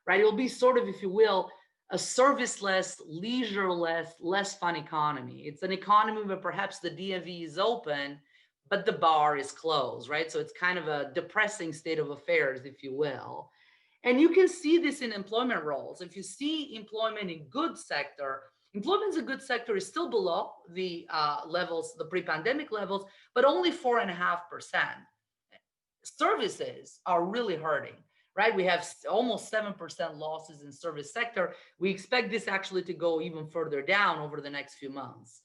right? It will be sort of, if you will, a service-less, leisure-less, less fun economy. It's an economy where perhaps the DMV is open, but the bar is closed, right? So it's kind of a depressing state of affairs, if you will. And you can see this in employment roles. If you see employment in good sector, employment in a good sector is still below the levels, the pre-pandemic levels, but only 4.5%. Services are really hurting, right? We have almost 7% losses in service sector. We expect this actually to go even further down over the next few months.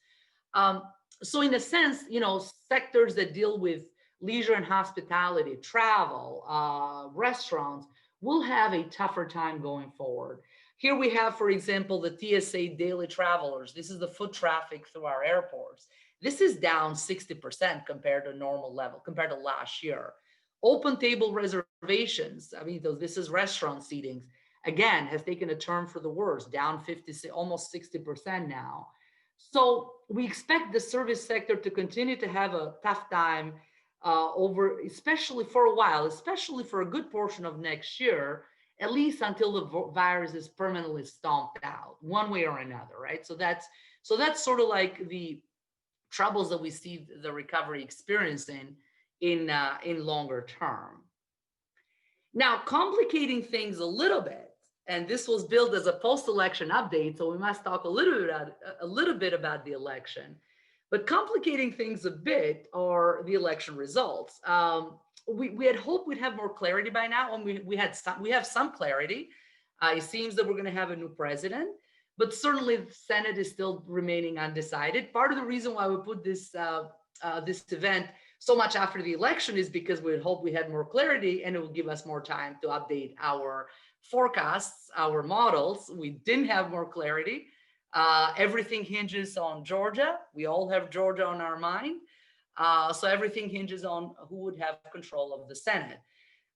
So in a sense, you know, sectors that deal with leisure and hospitality, travel, restaurants, will have a tougher time going forward. Here we have, for example, the TSA daily travelers. This is the foot traffic through our airports. This is down 60% compared to normal level, compared to last year. Open table reservations, I mean, this is restaurant seatings, again, has taken a turn for the worse, down 50, almost 60% now. So we expect the service sector to continue to have a tough time especially for a while, especially for a good portion of next year, at least until the virus is permanently stomped out, one way or another, right? So that's sort of like the troubles that we see the recovery experiencing in longer term. Now, complicating things a little bit, and this was billed as a post-election update, so we must talk a little bit about the election. But complicating things a bit are the election results. We had hoped we'd have more clarity by now, and we have some clarity. It seems that we're going to have a new president, but certainly the Senate is still remaining undecided. Part of the reason why we put this event so much after the election is because we had hoped we had more clarity, and it would give us more time to update our forecasts, our models. We didn't have more clarity. Everything hinges on Georgia. We all have Georgia on our mind. So everything hinges on who would have control of the Senate.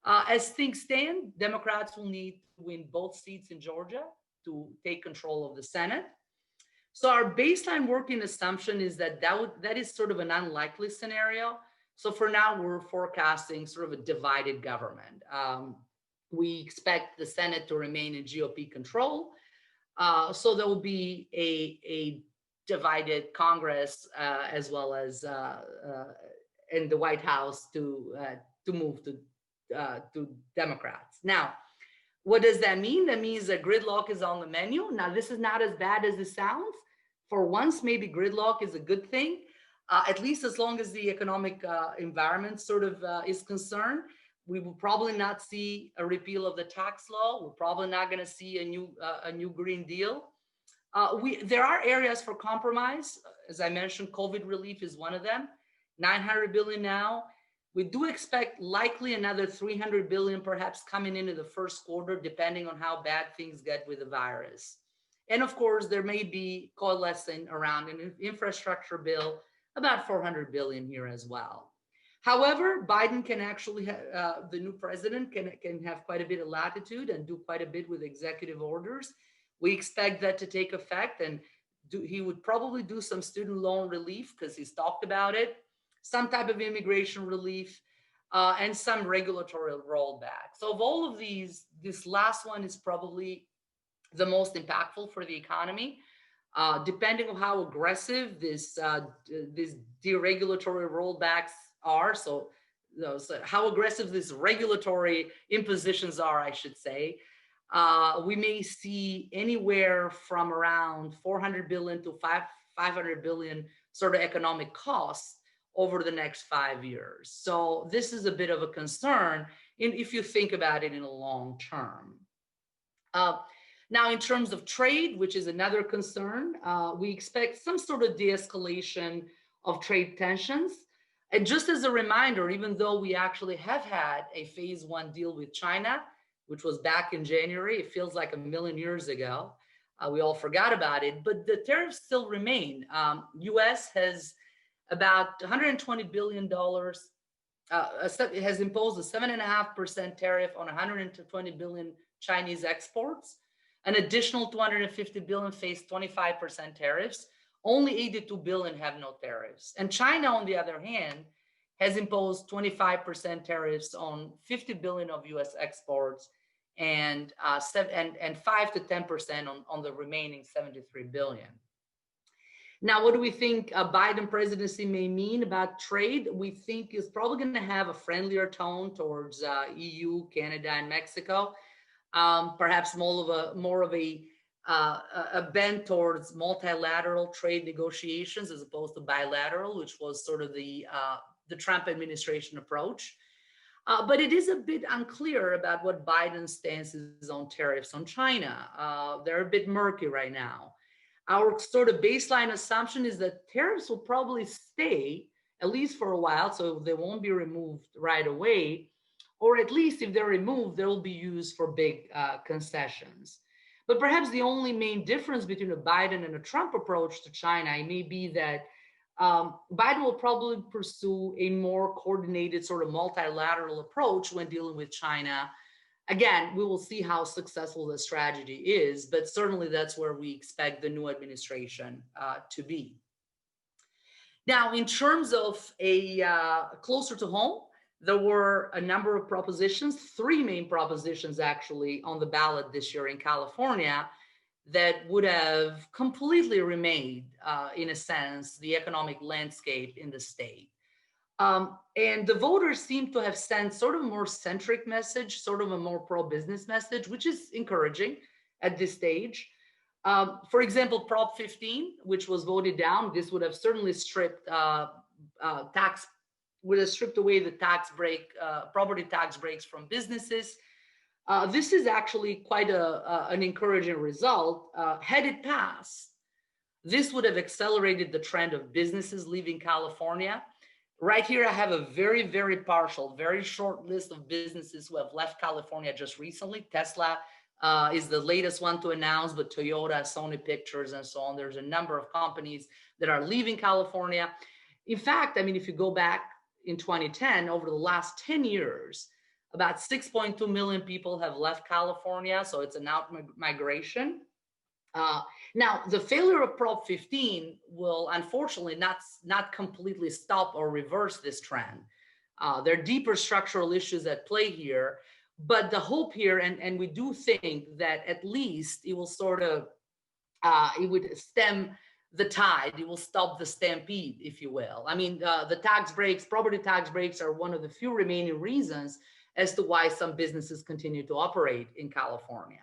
As things stand, Democrats will need to win both seats in Georgia to take control of the Senate. So our baseline working assumption is that is sort of an unlikely scenario. So for now, we're forecasting sort of a divided government. We expect the Senate to remain in GOP control. So there will be a divided Congress as well as in the White House to move to Democrats. Now, what does that mean? That means that gridlock is on the menu. Now, this is not as bad as it sounds. For once, maybe gridlock is a good thing, at least as long as the economic environment sort of is concerned. We will probably not see a repeal of the tax law. We're probably not going to see a new Green Deal. There are areas for compromise. As I mentioned, COVID relief is one of them. $900 billion now. We do expect likely another $300 billion perhaps coming into the first quarter, depending on how bad things get with the virus. And of course, there may be coalescing around an infrastructure bill, about $400 billion here as well. However, Biden can actually, the new president can have quite a bit of latitude and do quite a bit with executive orders. We expect that to take effect, and he would probably do some student loan relief because he's talked about it, some type of immigration relief. and some regulatory rollback. So of all of these, this last one is probably the most impactful for the economy. Depending on how aggressive these deregulatory rollbacks are, so how aggressive these regulatory impositions are, I should say, we may see anywhere from around 400 billion to 500 billion sort of economic costs over the next 5 years. So this is a bit of a concern if you think about it in a long term. Now, in terms of trade, which is another concern, we expect some sort of de-escalation of trade tensions. And just as a reminder, even though we actually have had a phase 1 deal with China, which was back in January, it feels like a million years ago. We all forgot about it, but the tariffs still remain. US has about $120 billion, has imposed a 7.5% tariff on 120 billion Chinese exports. An additional 250 billion face 25% tariffs. Only 82 billion have no tariffs. And China, on the other hand, has imposed 25% tariffs on 50 billion of US exports and 5 to 10% on the remaining 73 billion. Now, what do we think a Biden presidency may mean about trade? We think is probably going to have a friendlier tone towards EU, Canada, and Mexico. Perhaps more of a bent towards multilateral trade negotiations as opposed to bilateral, which was sort of the Trump administration approach. But it is a bit unclear about what Biden's stance is on tariffs on China. They're a bit murky right now. Our sort of baseline assumption is that tariffs will probably stay, at least for a while, so they won't be removed right away, or at least if they're removed, they'll be used for big concessions. But perhaps the only main difference between a Biden and a Trump approach to China may be that Biden will probably pursue a more coordinated sort of multilateral approach when dealing with China. Again, we will see how successful the strategy is, but certainly that's where we expect the new administration to be. Now, in terms of closer to home, there were a number of propositions, 3 main propositions actually on the ballot this year in California that would have completely remade, in a sense, the economic landscape in the state. And the voters seem to have sent sort of a more centric message, sort of a more pro-business message, which is encouraging at this stage. For example, Prop 15, which was voted down, this would have certainly stripped away the tax break, property tax breaks from businesses. This is actually quite an encouraging result. Had it passed, this would have accelerated the trend of businesses leaving California. Right here, I have a very, very partial, very short list of businesses who have left California just recently. Tesla is the latest one to announce, but Toyota, Sony Pictures, and so on. There's a number of companies that are leaving California. In fact, I mean, if you go back in 2010, over the last 10 years, about 6.2 million people have left California, so it's an out-migration. Now, the failure of Prop 15 will unfortunately not completely stop or reverse this trend. There are deeper structural issues at play here, but the hope here, and we do think that at least it will sort of, it would stem the tide, it will stop the stampede, if you will. I mean, the tax breaks, property tax breaks are one of the few remaining reasons as to why some businesses continue to operate in California.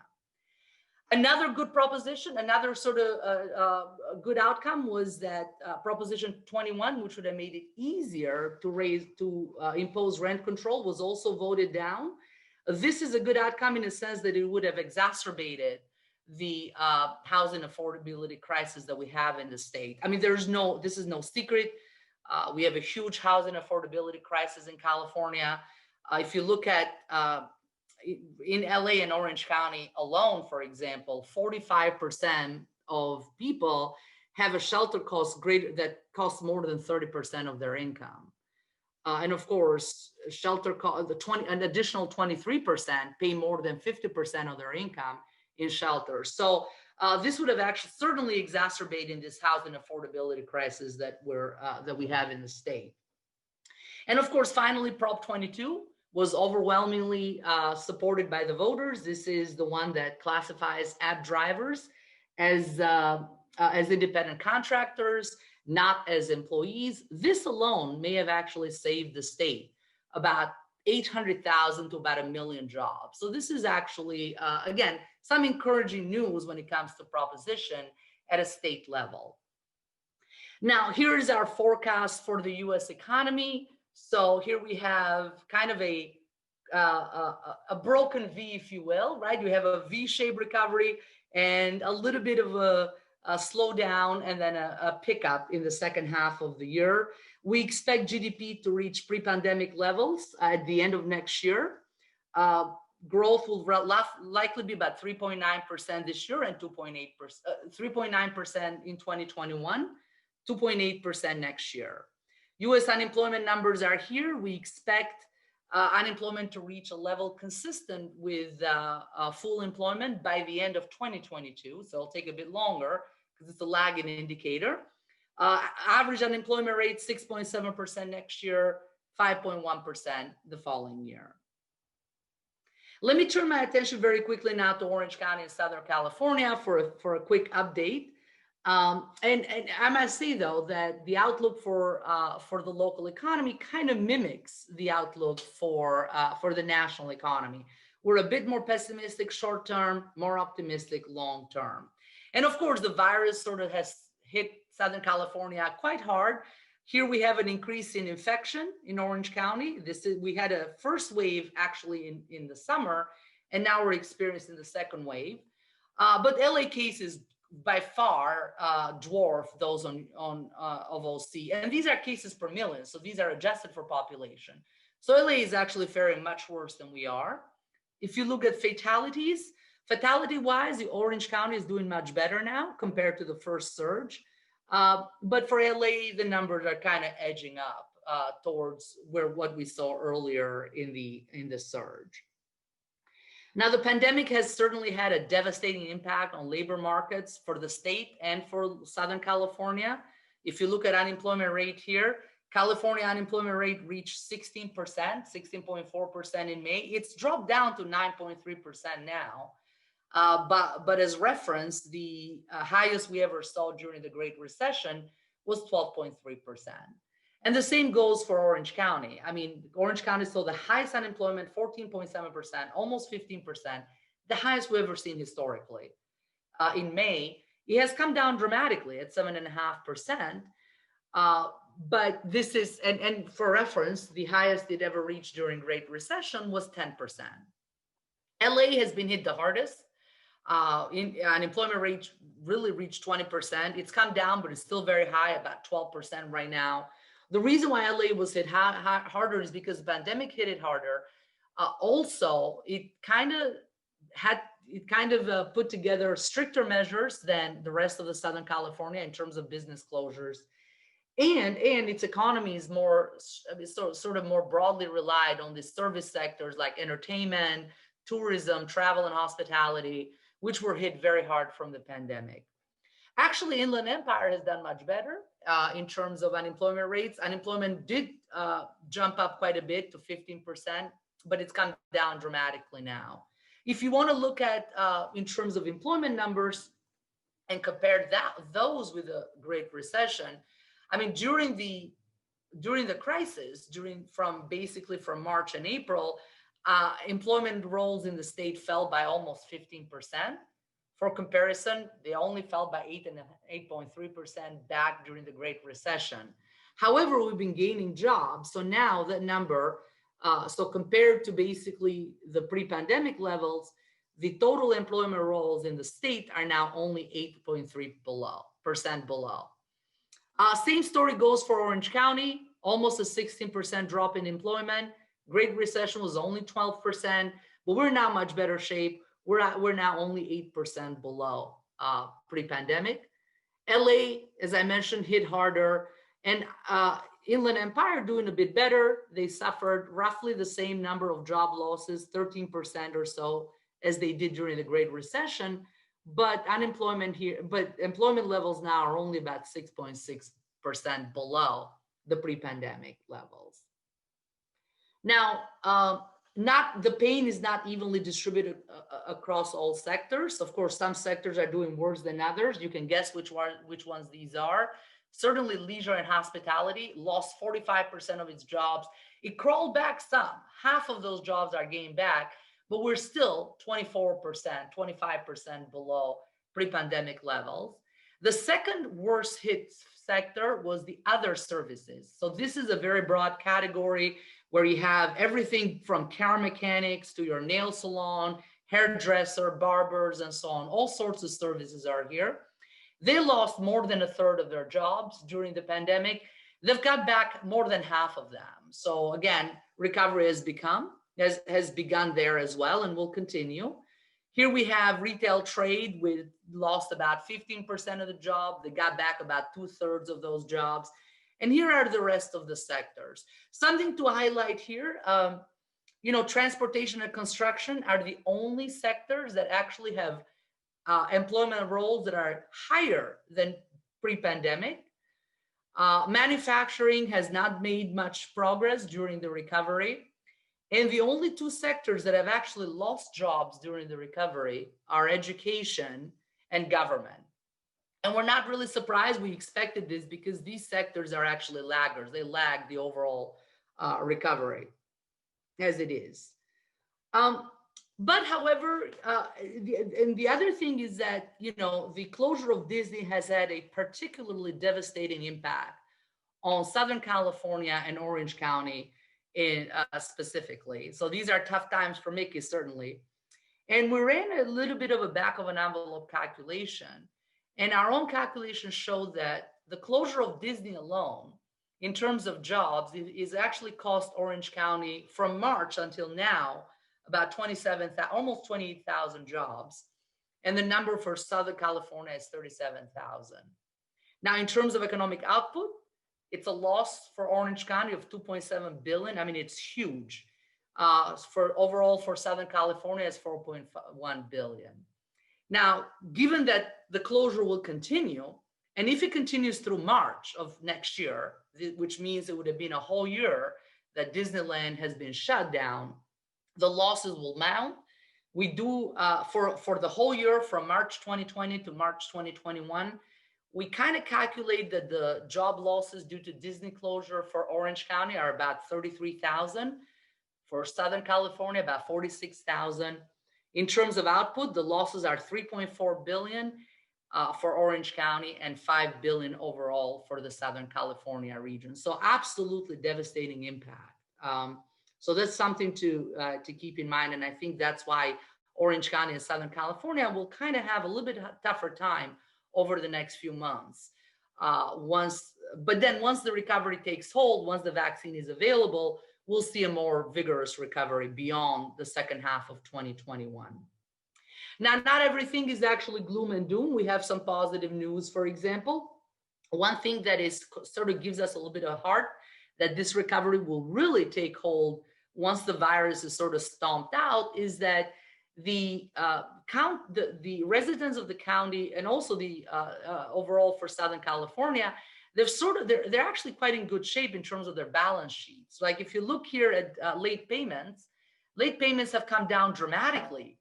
Another good proposition, another sort of good outcome was that Proposition 21, which would have made it easier to impose rent control, was also voted down. This is a good outcome in the sense that it would have exacerbated the housing affordability crisis that we have in the state. I mean, this is no secret. We have a huge housing affordability crisis in California. If you look at in LA and Orange County alone, for example, 45% of people have a shelter cost that costs more than 30% of their income. And of course, shelter cost, an additional 23% pay more than 50% of their income in shelter. So this would have actually certainly exacerbated this housing affordability crisis that we have in the state. And of course, finally, Prop 22 was overwhelmingly supported by the voters. This is the one that classifies app drivers as independent contractors, not as employees. This alone may have actually saved the state about 800,000 to about 1 million jobs. So this is actually, again, some encouraging news when it comes to proposition at a state level. Now, here's our forecast for the US economy. So here we have kind of a broken V, if you will, right? You have a V-shaped recovery and a little bit of a slowdown and then a pickup in the second half of the year. We expect GDP to reach pre-pandemic levels at the end of next year. Growth will likely be about 3.9% this year and 2.8%, 3.9% in 2021, 2.8% next year. US unemployment numbers are here. We expect unemployment to reach a level consistent with full employment by the end of 2022. So it'll take a bit longer because it's a lagging indicator. Average unemployment rate, 6.7% next year, 5.1% the following year. Let me turn my attention very quickly now to Orange County in Southern California for a quick update. And I must say, though, that the outlook for the local economy kind of mimics the outlook for the national economy. We're a bit more pessimistic short term, more optimistic long term. And of course, the virus sort of has hit Southern California quite hard. Here we have an increase in infection in Orange County. We had a first wave actually in the summer, and now we're experiencing the second wave. But LA cases by far dwarf those of OC. And these are cases per million, so these are adjusted for population. So LA is actually faring much worse than we are. If you look at fatality-wise, the Orange County is doing much better now compared to the first surge. But for LA, the numbers are kind of edging up towards what we saw earlier in the surge. Now, the pandemic has certainly had a devastating impact on labor markets for the state and for Southern California. If you look at unemployment rate here, California unemployment rate reached 16%, 16.4% in May. It's dropped down to 9.3% now. But as reference, the highest we ever saw during the Great Recession was 12.3%. And the same goes for Orange County. I mean, Orange County saw the highest unemployment, 14.7%, almost 15%, the highest we've ever seen historically. In May, it has come down dramatically at 7.5%. But this is, and for reference, the highest it ever reached during Great Recession was 10%. LA has been hit the hardest. Unemployment rate really reached 20%. It's come down, but it's still very high, about 12% right now. The reason why LA was hit harder is because the pandemic hit it harder. Also, it kind of put together stricter measures than the rest of the Southern California in terms of business closures. And its economy is more sort of more broadly relied on the service sectors like entertainment, tourism, travel, and hospitality, which were hit very hard from the pandemic. Actually, Inland Empire has done much better in terms of unemployment rates. Unemployment did jump up quite a bit to 15%, but it's come down dramatically now. If you want to look at in terms of employment numbers and compare those with the Great Recession, I mean, during the crisis, from March and April, employment roles in the state fell by almost 15%. For comparison, they only fell by 8.3% back during the Great Recession. However, we've been gaining jobs. So now that number, so compared to basically the pre-pandemic levels, the total employment roles in the state are now only 8.3% below. Same story goes for Orange County, almost a 16% drop in employment. Great Recession was only 12%, but we're now much better shape. We're now only 8% below pre-pandemic. LA, as I mentioned, hit harder, and Inland Empire doing a bit better. They suffered roughly the same number of job losses, 13% or so, as they did during the Great Recession. But employment levels now are only about 6.6% below the pre-pandemic levels. Now, the pain is not evenly distributed across all sectors. Of course, some sectors are doing worse than others. You can guess which ones these are. Certainly, leisure and hospitality lost 45% of its jobs. It crawled back some. Half of those jobs are gained back, but we're still 24%, 25% below pre-pandemic levels. The second worst hit sector was the other services. So this is a very broad category where you have everything from car mechanics to your nail salon, hairdresser, barbers, and so on. All sorts of services are here. They lost more than a third of their jobs during the pandemic. They've got back more than half of them. So again, recovery has begun there as well and will continue. Here we have retail trade, we lost about 15% of the job. They got back about 2/3 of those jobs. And here are the rest of the sectors. Something to highlight here, transportation and construction are the only sectors that actually have employment roles that are higher than pre-pandemic. Manufacturing has not made much progress during the recovery. And the only two sectors that have actually lost jobs during the recovery are education and government. And we're not really surprised. We expected this because these sectors are actually laggards. They lag the overall recovery as it is. But however, the other thing is that, the closure of Disney has had a particularly devastating impact on Southern California and Orange County specifically. So these are tough times for Mickey, certainly. And we ran a little bit of a back of an envelope calculation. And our own calculations showed that the closure of Disney alone, in terms of jobs, is actually cost Orange County from March until now about almost 28,000 jobs. And the number for Southern California is 37,000. Now, in terms of economic output, it's a loss for Orange County of 2.7 billion. I mean, it's huge. For Southern California, it's 4.1 billion. Now, given that the closure will continue, and if it continues through March of next year, which means it would have been a whole year that Disneyland has been shut down, the losses will mount. We do, for the whole year from March 2020 to March 2021, we kind of calculate that the job losses due to Disney closure for Orange County are about 33,000. For Southern California, about 46,000. In terms of output, the losses are 3.4 billion for Orange County and 5 billion overall for the Southern California region. So absolutely devastating impact. So that's something to keep in mind. And I think that's why Orange County and Southern California will kind of have a little bit tougher time over the next few months. But then once the recovery takes hold, once the vaccine is available, we'll see a more vigorous recovery beyond the second half of 2021. Now, not everything is actually gloom and doom. We have some positive news, for example. One thing that is sort of gives us a little bit of heart that this recovery will really take hold once the virus is sort of stomped out is that the residents of the county and also the overall for Southern California, they're actually quite in good shape in terms of their balance sheets. Like if you look here at late payments have come down dramatically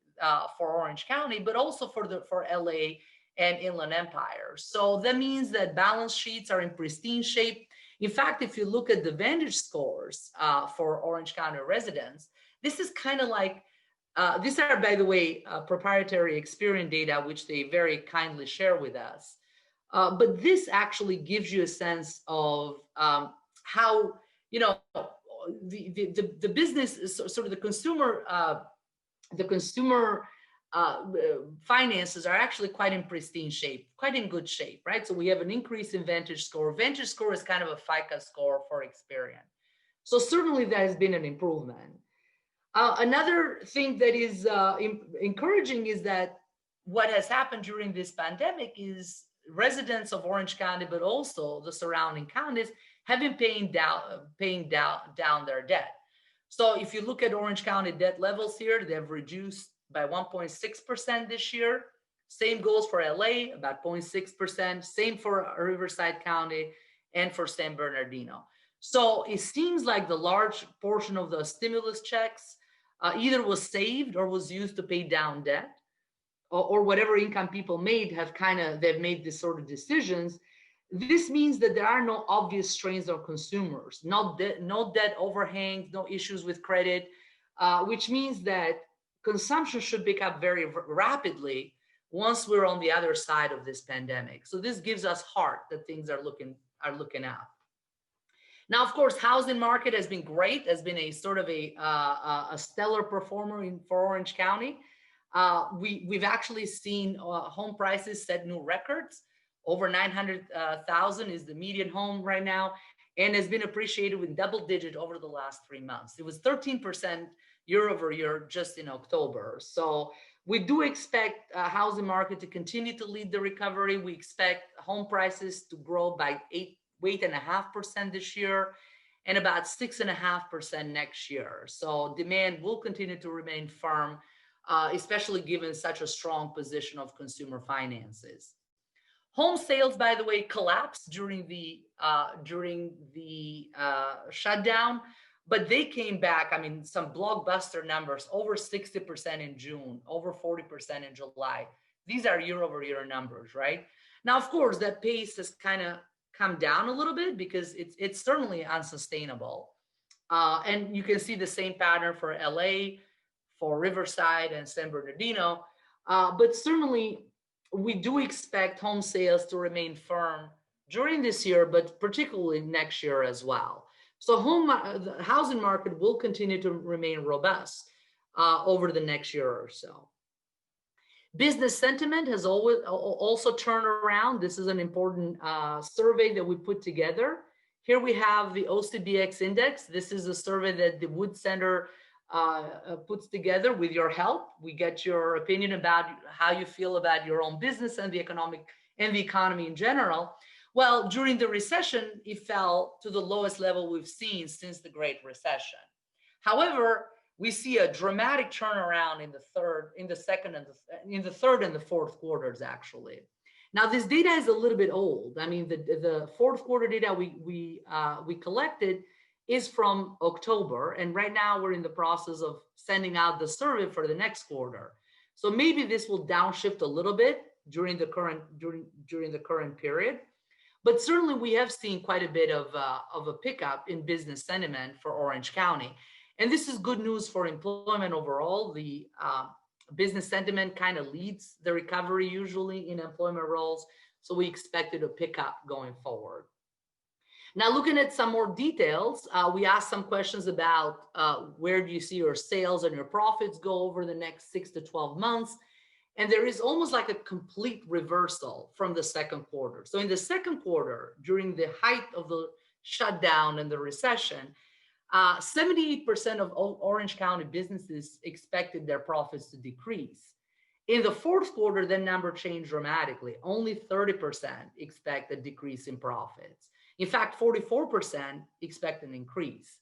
for Orange County, but also for LA and Inland Empire. So that means that balance sheets are in pristine shape. In fact, if you look at the Vantage scores for Orange County residents, this is kind of like, these are, by the way, proprietary Experian data, which they very kindly share with us. But this actually gives you a sense of how, the business is sort of the consumer finances are actually quite in pristine shape, quite in good shape, right? So we have an increase in Vantage score. Vantage score is kind of a FICA score for Experian. So certainly there has been an improvement. Another thing that is encouraging is that what has happened during this pandemic is residents of Orange County, but also the surrounding counties, have been paying down their debt. So if you look at Orange County debt levels here, they've reduced by 1.6% this year. Same goes for LA, about 0.6%. Same for Riverside County and for San Bernardino. So it seems like the large portion of the stimulus checks either was saved or was used to pay down debt, or whatever income people made they've made this sort of decisions. This means that there are no obvious strains on consumers, no debt overhangs, no issues with credit, which means that consumption should pick up very rapidly once we're on the other side of this pandemic. So this gives us heart that things are looking up. Now, of course, housing market has been great, has been a sort of a stellar performer for Orange County. We've actually seen home prices set new records. Over 900,000 is the median home right now, and has been appreciated with double digit over the last 3 months. It was 13% year over year just in October. So we do expect housing market to continue to lead the recovery. We expect home prices to grow by 8.5% this year and about 6.5% next year. So demand will continue to remain firm, especially given such a strong position of consumer finances. Home sales, by the way, collapsed during the shutdown, but they came back. I mean, some blockbuster numbers, over 60% in June, over 40% in July. These are year-over-year numbers, right? Now, of course, that pace has kind of come down a little bit because it's certainly unsustainable. And you can see the same pattern for LA, for Riverside and San Bernardino. But certainly, we do expect home sales to remain firm during this year, but particularly next year as well. So the housing market will continue to remain robust over the next year or so. Business sentiment has also turned around. This is an important survey that we put together. Here we have the OCBX index. This is a survey that the Woods Center puts together with your help. We get your opinion about how you feel about your own business and the economy in general. Well, during the recession, it fell to the lowest level we've seen since the Great Recession. However, we see a dramatic turnaround in the third and the fourth quarters, actually. Now, this data is a little bit old. I mean, the fourth quarter data we collected is from October, and right now we're in the process of sending out the survey for the next quarter. So maybe this will downshift a little bit during the current period, but certainly we have seen quite a bit of a pickup in business sentiment for Orange County, and this is good news for employment overall. The business sentiment kind of leads the recovery usually in employment roles, so we expect it to pick up going forward. Now, looking at some more details, we asked some questions about where do you see your sales and your profits go over the next 6 to 12 months. And there is almost like a complete reversal from the second quarter. So in the second quarter, during the height of the shutdown and the recession, 78% of Orange County businesses expected their profits to decrease. In the fourth quarter, that number changed dramatically. Only 30% expect a decrease in profits. In fact, 44% expect an increase.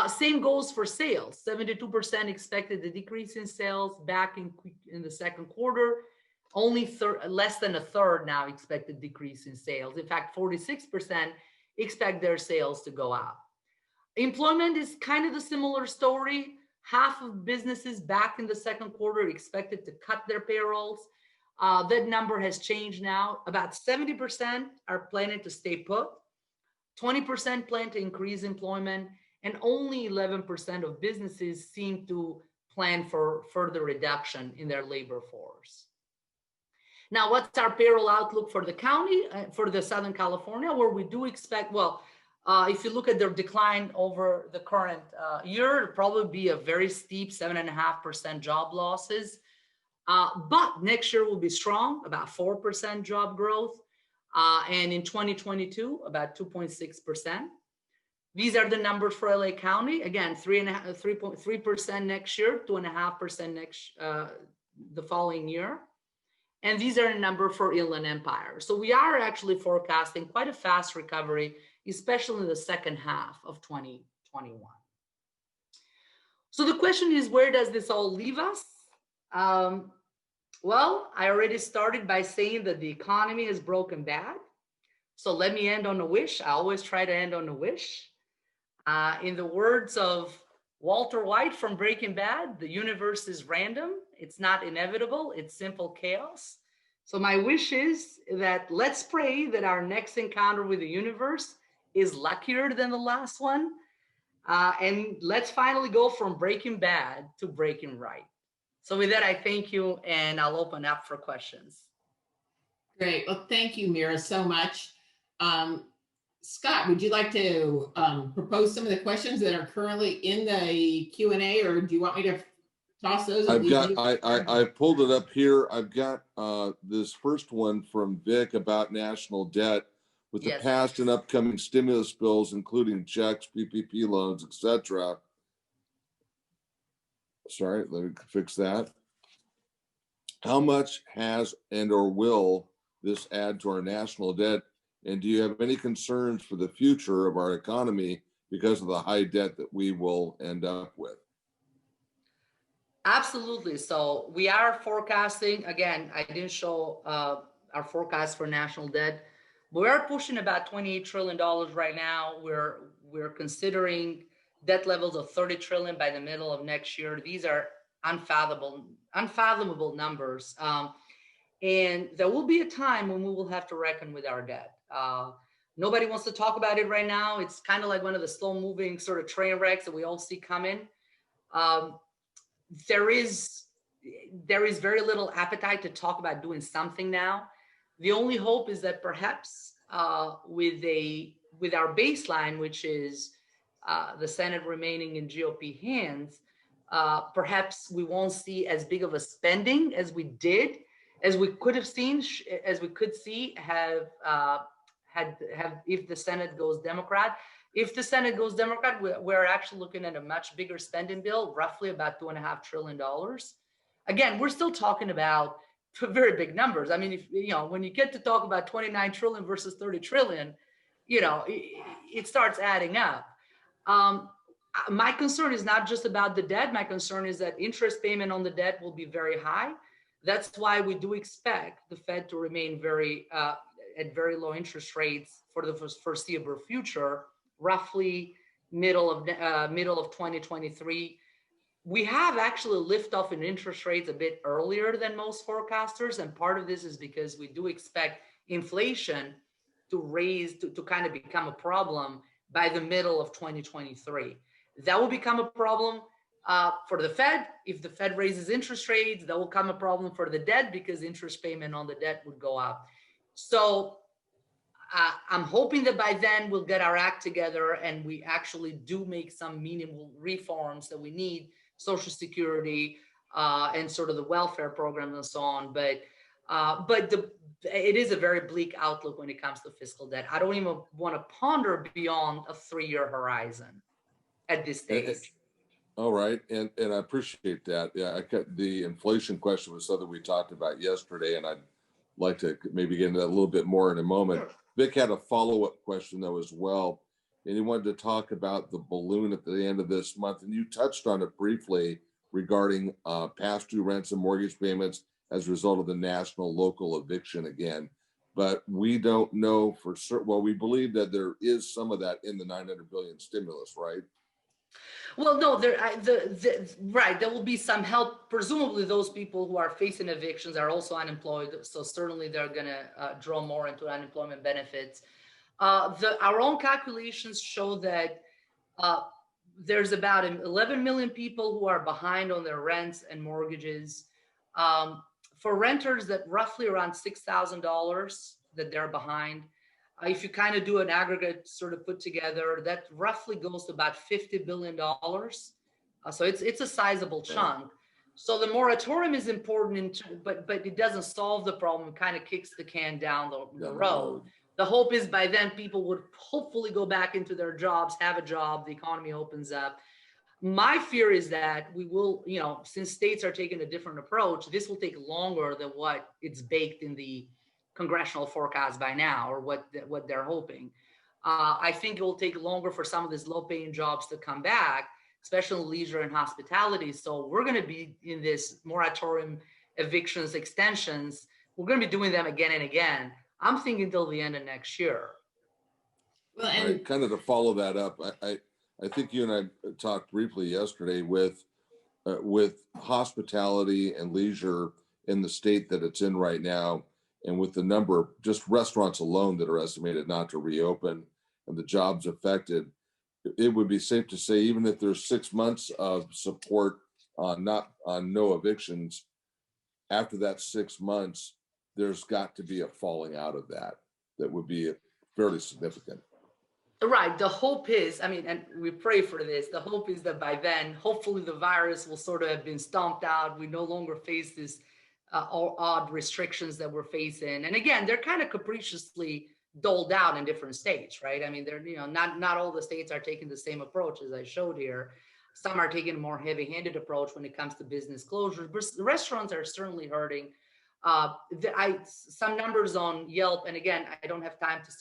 Same goes for sales. 72% expected a decrease in sales back in the second quarter. Only less than a third now expect a decrease in sales. In fact, 46% expect their sales to go up. Employment is kind of the similar story. Half of businesses back in the second quarter expected to cut their payrolls. That number has changed now. About 70% are planning to stay put. 20% plan to increase employment, and only 11% of businesses seem to plan for further reduction in their labor force. Now, what's our payroll outlook for the county, for the Southern California, where we do expect, if you look at their decline over the current year, it'll probably be a very steep 7.5% job losses. But next year will be strong, about 4% job growth. And in 2022, about 2.6%. These are the numbers for LA County. Again, 3.3% next year, 2.5% the following year. And these are a number for Inland Empire. So we are actually forecasting quite a fast recovery, especially in the second half of 2021. So the question is, where does this all leave us? Well, I already started by saying that the economy has broken bad. So let me end on a wish. I always try to end on a wish. In the words of Walter White from Breaking Bad, the universe is random. It's not inevitable. It's simple chaos. So my wish is that let's pray that our next encounter with the universe is luckier than the last one. And let's finally go from breaking bad to breaking right. So with that, I thank you, and I'll open up for questions. Great. Well, thank you, Mira, so much. Scott, would you like to propose some of the questions that are currently in the Q&A, or do you want me to toss those? I pulled it up here. I've got this first one from Vic about national debt. With the past and upcoming stimulus bills, including checks, PPP loans, etc. Sorry, let me fix that. How much has and or will this add to our national debt? And do you have any concerns for the future of our economy because of the high debt that we will end up with? Absolutely. So we are forecasting, again, I didn't show our forecast for national debt. We're pushing about $28 trillion right now. We're considering debt levels of 30 trillion by the middle of next year. These are unfathomable numbers. And there will be a time when we will have to reckon with our debt. Nobody wants to talk about it right now. It's kind of like one of the slow moving sort of train wrecks that we all see coming. There is very little appetite to talk about doing something now. The only hope is that perhaps with our baseline, which is the Senate remaining in GOP hands, perhaps we won't see as big of a spending as we could see if the Senate goes Democrat. If the Senate goes Democrat, we're actually looking at a much bigger spending bill, roughly about $2.5 trillion. Again, we're still talking about very big numbers. I mean, when you get to talk about 29 trillion versus 30 trillion, it starts adding up. My concern is not just about the debt. My concern is that interest payment on the debt will be very high. That's why we do expect the Fed to remain at very low interest rates for the foreseeable future, roughly middle of 2023. We have actually lift off in interest rates a bit earlier than most forecasters. And part of this is because we do expect inflation to kind of become a problem by the middle of 2023. That will become a problem for the Fed. If the Fed raises interest rates, that will become a problem for the debt because interest payment on the debt would go up. So I'm hoping that by then we'll get our act together and we actually do make some meaningful reforms that we need, Social Security and sort of the welfare programs and so on. But it is a very bleak outlook when it comes to fiscal debt. I don't even want to ponder beyond a 3-year horizon at this stage. All right, and I appreciate that. Yeah, the inflation question was something we talked about yesterday, and I'd like to maybe get into that a little bit more in a moment. Sure. Vic had a follow-up question though as well, and he wanted to talk about the balloon at the end of this month, and you touched on it briefly regarding past due rents and mortgage payments as a result of the national local eviction again. But we don't know for certain. Well, we believe that there is some of that in the $900 billion stimulus, right? Well, no, right. There will be some help. Presumably those people who are facing evictions are also unemployed. So certainly they're going to draw more into unemployment benefits. Our own calculations show that there's about 11 million people who are behind on their rents and mortgages. For renters, that roughly around $6,000 that they're behind. If you kind of do an aggregate sort of put together, that roughly goes to about $50 billion. So it's a sizable chunk. So the moratorium is important, but it doesn't solve the problem. It kind of kicks the can down the road. The hope is by then people would hopefully go back into their jobs, have a job, the economy opens up. My fear is that we will, since states are taking a different approach, this will take longer than what it's baked in the congressional forecast by now, or what they're hoping. I think it will take longer for some of these low-paying jobs to come back, especially leisure and hospitality. So we're going to be in this moratorium, evictions, extensions. We're going to be doing them again and again. I'm thinking till the end of next year. Well, and kind of to follow that up, I think you and I talked briefly yesterday with hospitality and leisure in the state that it's in right now, and with the number of just restaurants alone that are estimated not to reopen and the jobs affected, it would be safe to say, even if there's 6 months of support on no evictions, after that 6 months, there's got to be a falling out of that would be fairly significant. Right. The hope is, I mean, and we pray for this, the hope is that by then, hopefully the virus will sort of have been stomped out. We no longer face this odd restrictions that we're facing. And again, they're kind of capriciously doled out in different states, right? I mean, they're, not all the states are taking the same approach as I showed here. Some are taking a more heavy-handed approach when it comes to business closures, but the restaurants are certainly hurting. Some numbers on Yelp, and again, we don't have time to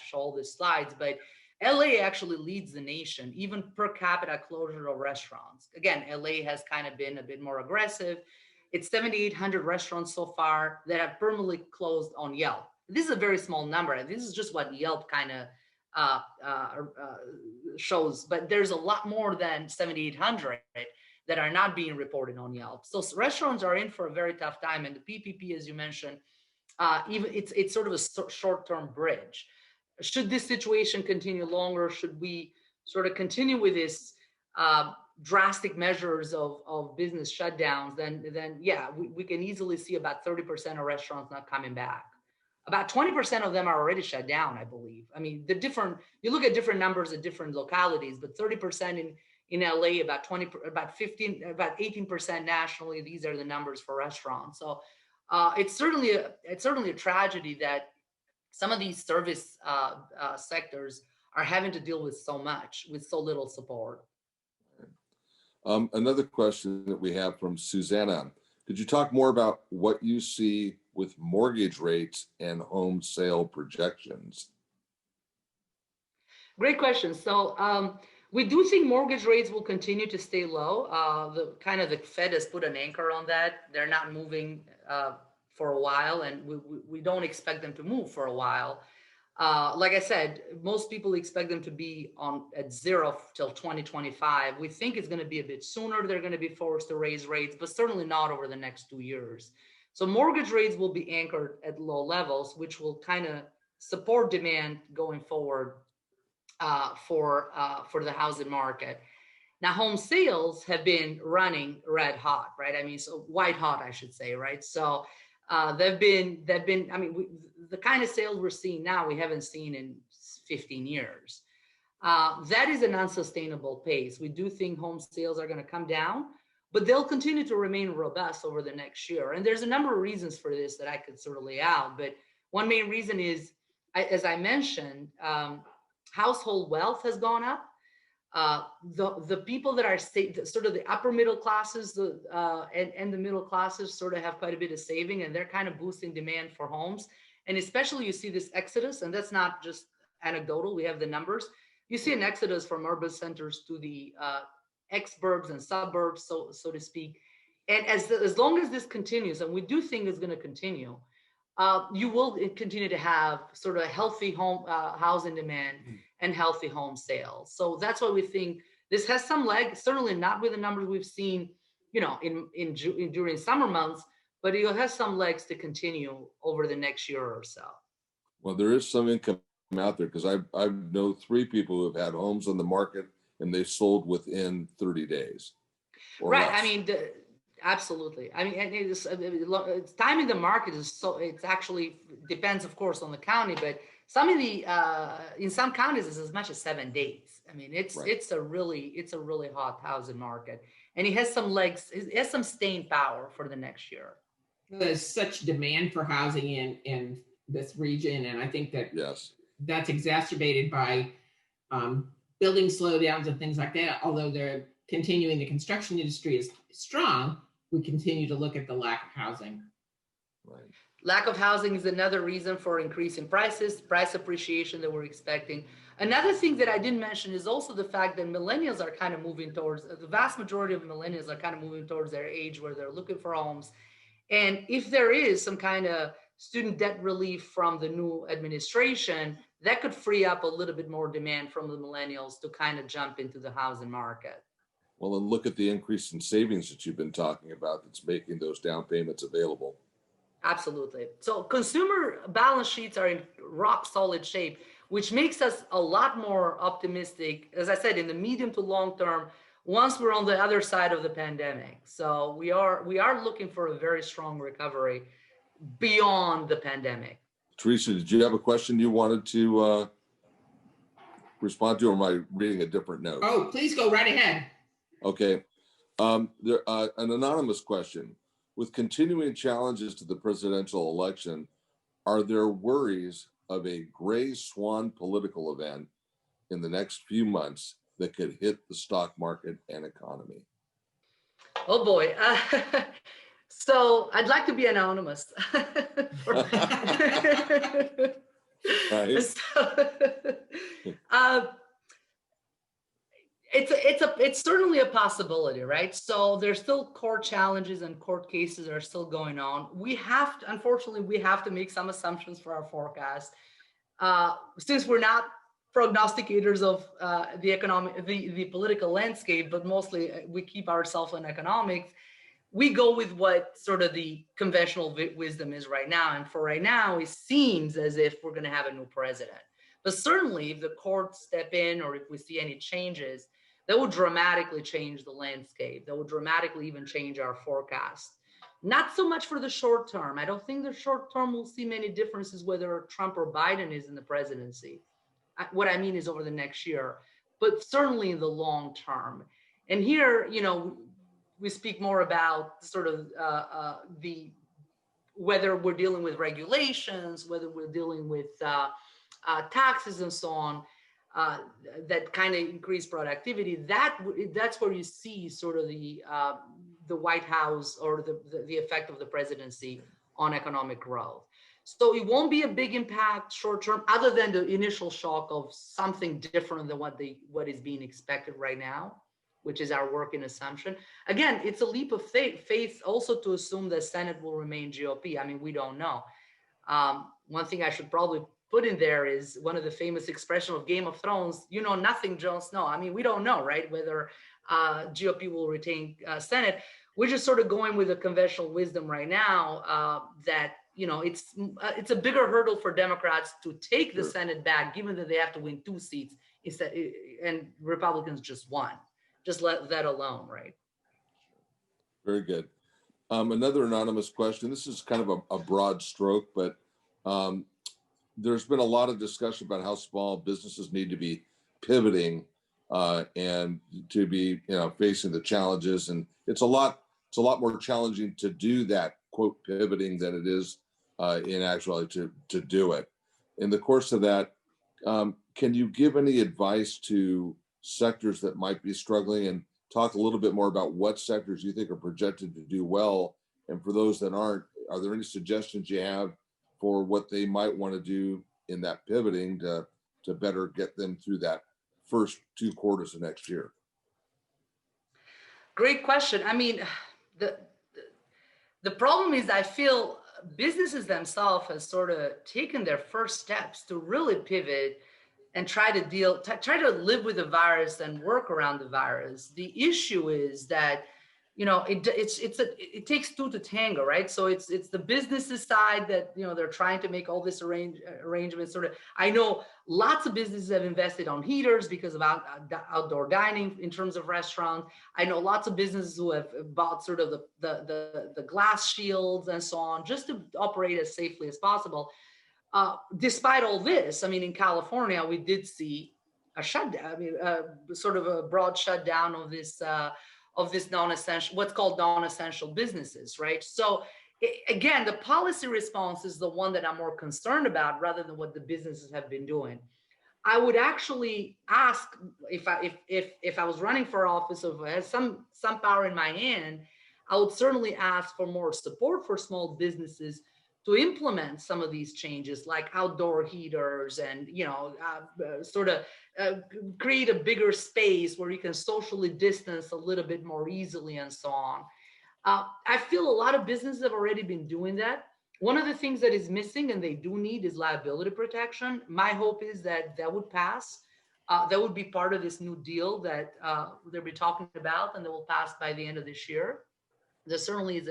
show all these slides, but LA actually leads the nation, even per capita closure of restaurants. Again, LA has kind of been a bit more aggressive. It's 7,800 restaurants so far that have permanently closed on Yelp. This is a very small number, and this is just what Yelp kind of shows, but there's a lot more than 7,800 that are not being reported on Yelp. So restaurants are in for a very tough time, and the PPP, as you mentioned, even it's sort of a short-term bridge. Should this situation continue longer, should we sort of continue with this drastic measures of business shutdowns, then yeah, we can easily see about 30% of restaurants not coming back. About 20% of them are already shut down, I believe. I mean, you look at different numbers at different localities, but 30% in LA, about 18% nationally. These are the numbers for restaurants. So it's certainly a tragedy that some of these service sectors are having to deal with so much, with so little support. Another question that we have from Susanna. Could you talk more about what you see with mortgage rates and home sale projections? Great question. So we do think mortgage rates will continue to stay low. The Fed has put an anchor on that. They're not moving for a while, and we don't expect them to move for a while. Like I said, most people expect them to be at zero till 2025. We think it's going to be a bit sooner. They're going to be forced to raise rates, but certainly not over the next 2 years. So mortgage rates will be anchored at low levels, which will kind of support demand going forward for the housing market. Now, home sales have been running red hot, right? I mean, so white hot, I should say, right? So they've been. I mean, the kind of sales we're seeing now, we haven't seen in 15 years. That is an unsustainable pace. We do think home sales are going to come down, but they'll continue to remain robust over the next year. And there's a number of reasons for this that I could sort of lay out. But one main reason is, as I mentioned, household wealth has gone up. The people that are sort of the upper middle classes and the middle classes sort of have quite a bit of saving, and they're kind of boosting demand for homes. And especially you see this exodus, and that's not just anecdotal, we have the numbers. You see an exodus from urban centers to the exurbs and suburbs, so to speak. And as long as this continues, and we do think it's going to continue, you will continue to have sort of a healthy home housing demand and healthy home sales. So that's why we think this has some legs, certainly not with the numbers we've seen, during summer months, but it has some legs to continue over the next year or so. Well, there is some income out there, because I know 3 people who have had homes on the market and they sold within 30 days. Right. Less. I mean, absolutely. I mean, and it's timing the market is it's actually depends, of course, on the county, but in some counties it's as much as 7 days. I mean, it's a really hot housing market, and it has some legs. It has some staying power for the next year. There's such demand for housing in this region, and I think that that's exacerbated by building slowdowns and things like that. Although they're continuing, the construction industry is strong, we continue to look at the lack of housing. Right. Lack of housing is another reason for increasing prices, price appreciation that we're expecting. Another thing that I didn't mention is also the fact that millennials are kind of moving towards, the vast majority of millennials are kind of moving towards their age where they're looking for homes. And if there is some kind of student debt relief from the new administration, that could free up a little bit more demand from the millennials to kind of jump into the housing market. Well, and look at the increase in savings that you've been talking about that's making those down payments available. Absolutely. So consumer balance sheets are in rock solid shape, which makes us a lot more optimistic, as I said, in the medium to long term, once we're on the other side of the pandemic. So we are looking for a very strong recovery beyond the pandemic. Teresa, did you have a question you wanted to respond to, or am I reading a different note? Oh, please go right ahead. Okay. An anonymous question. With continuing challenges to the presidential election, are there worries of a gray swan political event in the next few months that could hit the stock market and economy? Oh boy. So I'd like to be anonymous. Right. It's certainly a possibility, right? So there's still court challenges and court cases are still going on. Unfortunately, we have to make some assumptions for our forecast. Since we're not prognosticators of the political landscape, but mostly we keep ourselves in economics, we go with what sort of the conventional wisdom is right now. And for right now, it seems as if we're going to have a new president. But certainly if the courts step in or if we see any changes, that would dramatically change the landscape. That would dramatically even change our forecast. Not so much for the short term. I don't think the short term will see many differences whether Trump or Biden is in the presidency. What I mean is over the next year, but certainly in the long term. And here, we speak more about sort of whether we're dealing with regulations, whether we're dealing with taxes and so on, that kind of increase productivity. That's where you see sort of the White House or the effect of the presidency on economic growth. So it won't be a big impact short term, other than the initial shock of something different than what is being expected right now, which is our working assumption. Again, it's a leap of faith also to assume the Senate will remain GOP. I mean, we don't know. One thing I should probably put in there is one of the famous expressions of Game of Thrones, you know nothing, Jon Snow. I mean, we don't know, right, whether GOP will retain Senate. We're just sort of going with the conventional wisdom right now that, it's a bigger hurdle for Democrats to take the Senate back, given that they have to win 2 seats instead, and Republicans just one. Just let that alone, right? Very good. Another anonymous question. This is kind of a broad stroke, but there's been a lot of discussion about how small businesses need to be pivoting and to be, facing the challenges. And it's a lot more challenging to do that, quote, pivoting than it is in actuality to do it. In the course of that, can you give any advice to sectors that might be struggling, and talk a little bit more about what sectors you think are projected to do well? And for those that aren't, are there any suggestions you have for what they might want to do in that pivoting to better get them through that first 2 quarters of next year? Great question. I mean, the problem is I feel businesses themselves have sort of taken their first steps to really pivot and try to live with the virus and work around the virus. The issue is that, it takes 2 to tango, right? So it's the businesses side that, they're trying to make all this arrangements sort of. I know lots of businesses have invested on heaters because of outdoor dining in terms of restaurants. I know lots of businesses who have bought sort of the glass shields and so on, just to operate as safely as possible. Despite all this, I mean, in California, we did see a shutdown, sort of a broad shutdown of this non-essential, what's called non-essential businesses, right? So again, the policy response is the one that I'm more concerned about rather than what the businesses have been doing. I would actually ask if I was running for office, or if I had some power in my hand, I would certainly ask for more support for small businesses to implement some of these changes, like outdoor heaters and, create a bigger space where you can socially distance a little bit more easily and so on. I feel a lot of businesses have already been doing that. One of the things that is missing and they do need is liability protection. My hope is that that would pass. That would be part of this new deal that they'll be talking about, and that will pass by the end of this year. There certainly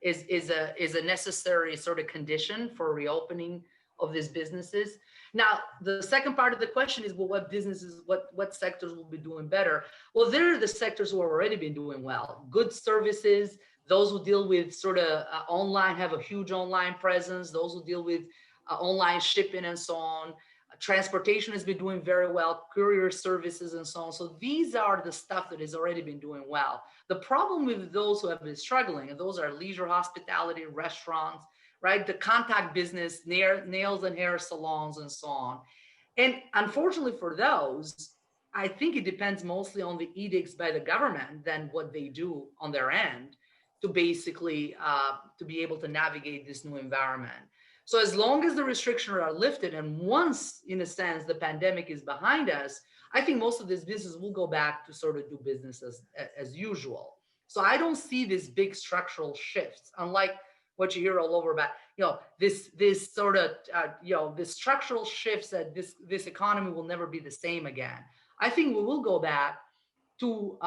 is a necessary sort of condition for reopening of these businesses. Now, the second part of the question is, well, what businesses, what sectors will be doing better? Well, there are the sectors who have already been doing well. Goods, services, those who deal with sort of online, have a huge online presence, those who deal with online shipping and so on. Transportation has been doing very well, courier services and so on. So these are the stuff that has already been doing well. The problem with those who have been struggling, and those are leisure, hospitality, restaurants, right? The contact business, nails and hair salons and so on. And unfortunately for those, I think it depends mostly on the edicts by the government than what they do on their end to basically to be able to navigate this new environment. So as long as the restrictions are lifted, and once, in a sense, the pandemic is behind us, I think most of these businesses will go back to sort of do business as usual. So I don't see these big structural shifts, unlike what you hear all over about, this sort of, this structural shifts that this economy will never be the same again. I think we will go back to,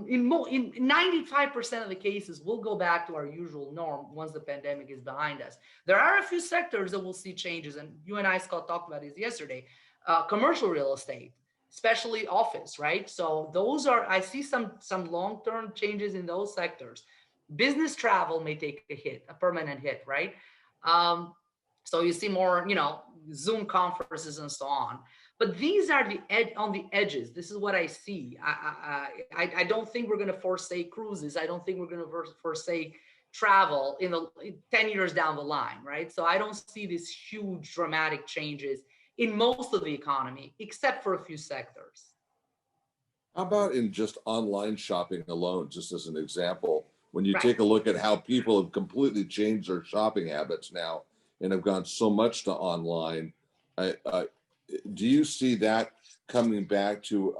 in 95% of the cases, we'll go back to our usual norm once the pandemic is behind us. There are a few sectors that will see changes, and you and I, Scott, talked about this yesterday. Commercial real estate, especially office, right? So those are, I see some long-term changes in those sectors. Business travel may take a hit, a permanent hit, right? So you see more, Zoom conferences and so on. But these are on the edges. This is what I see. I don't think we're going to forsake cruises. I don't think we're going to forsake travel in 10 years down the line, right? So I don't see these huge dramatic changes in most of the economy, except for a few sectors. How about in just online shopping alone, just as an example, when you Right. take a look at how people have completely changed their shopping habits now and have gone so much to online, do you see that coming back to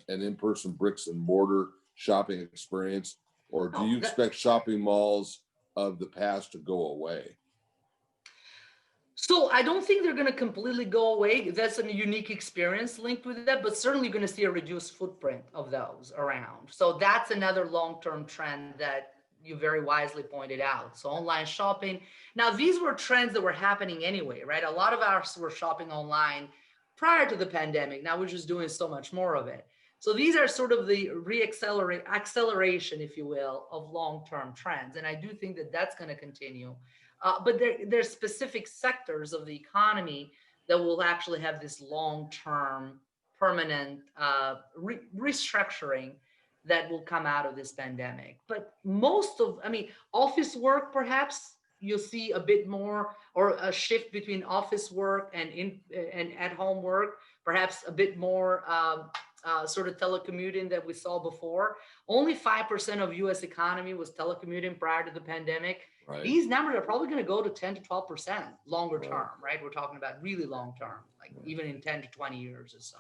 an in-person bricks and mortar shopping experience, or do you expect shopping malls of the past to go away? So I don't think they're going to completely go away. That's a unique experience linked with that, but certainly you're going to see a reduced footprint of those around. So that's another long-term trend that you very wisely pointed out. So online shopping. Now, these were trends that were happening anyway, right? A lot of us were shopping online prior to the pandemic. Now we're just doing so much more of it. So these are sort of the acceleration, if you will, of long-term trends. And I do think that that's going to continue. But there's specific sectors of the economy that will actually have this long-term permanent restructuring that will come out of this pandemic. But office work, perhaps you'll see a bit more, or a shift between office work and at-home work, perhaps a bit more sort of telecommuting that we saw before. Only 5% of U.S. economy was telecommuting prior to the pandemic. Right. These numbers are probably going to go to 10 to 12% longer term, right? We're talking about really long term, like even in 10 to 20 years or so.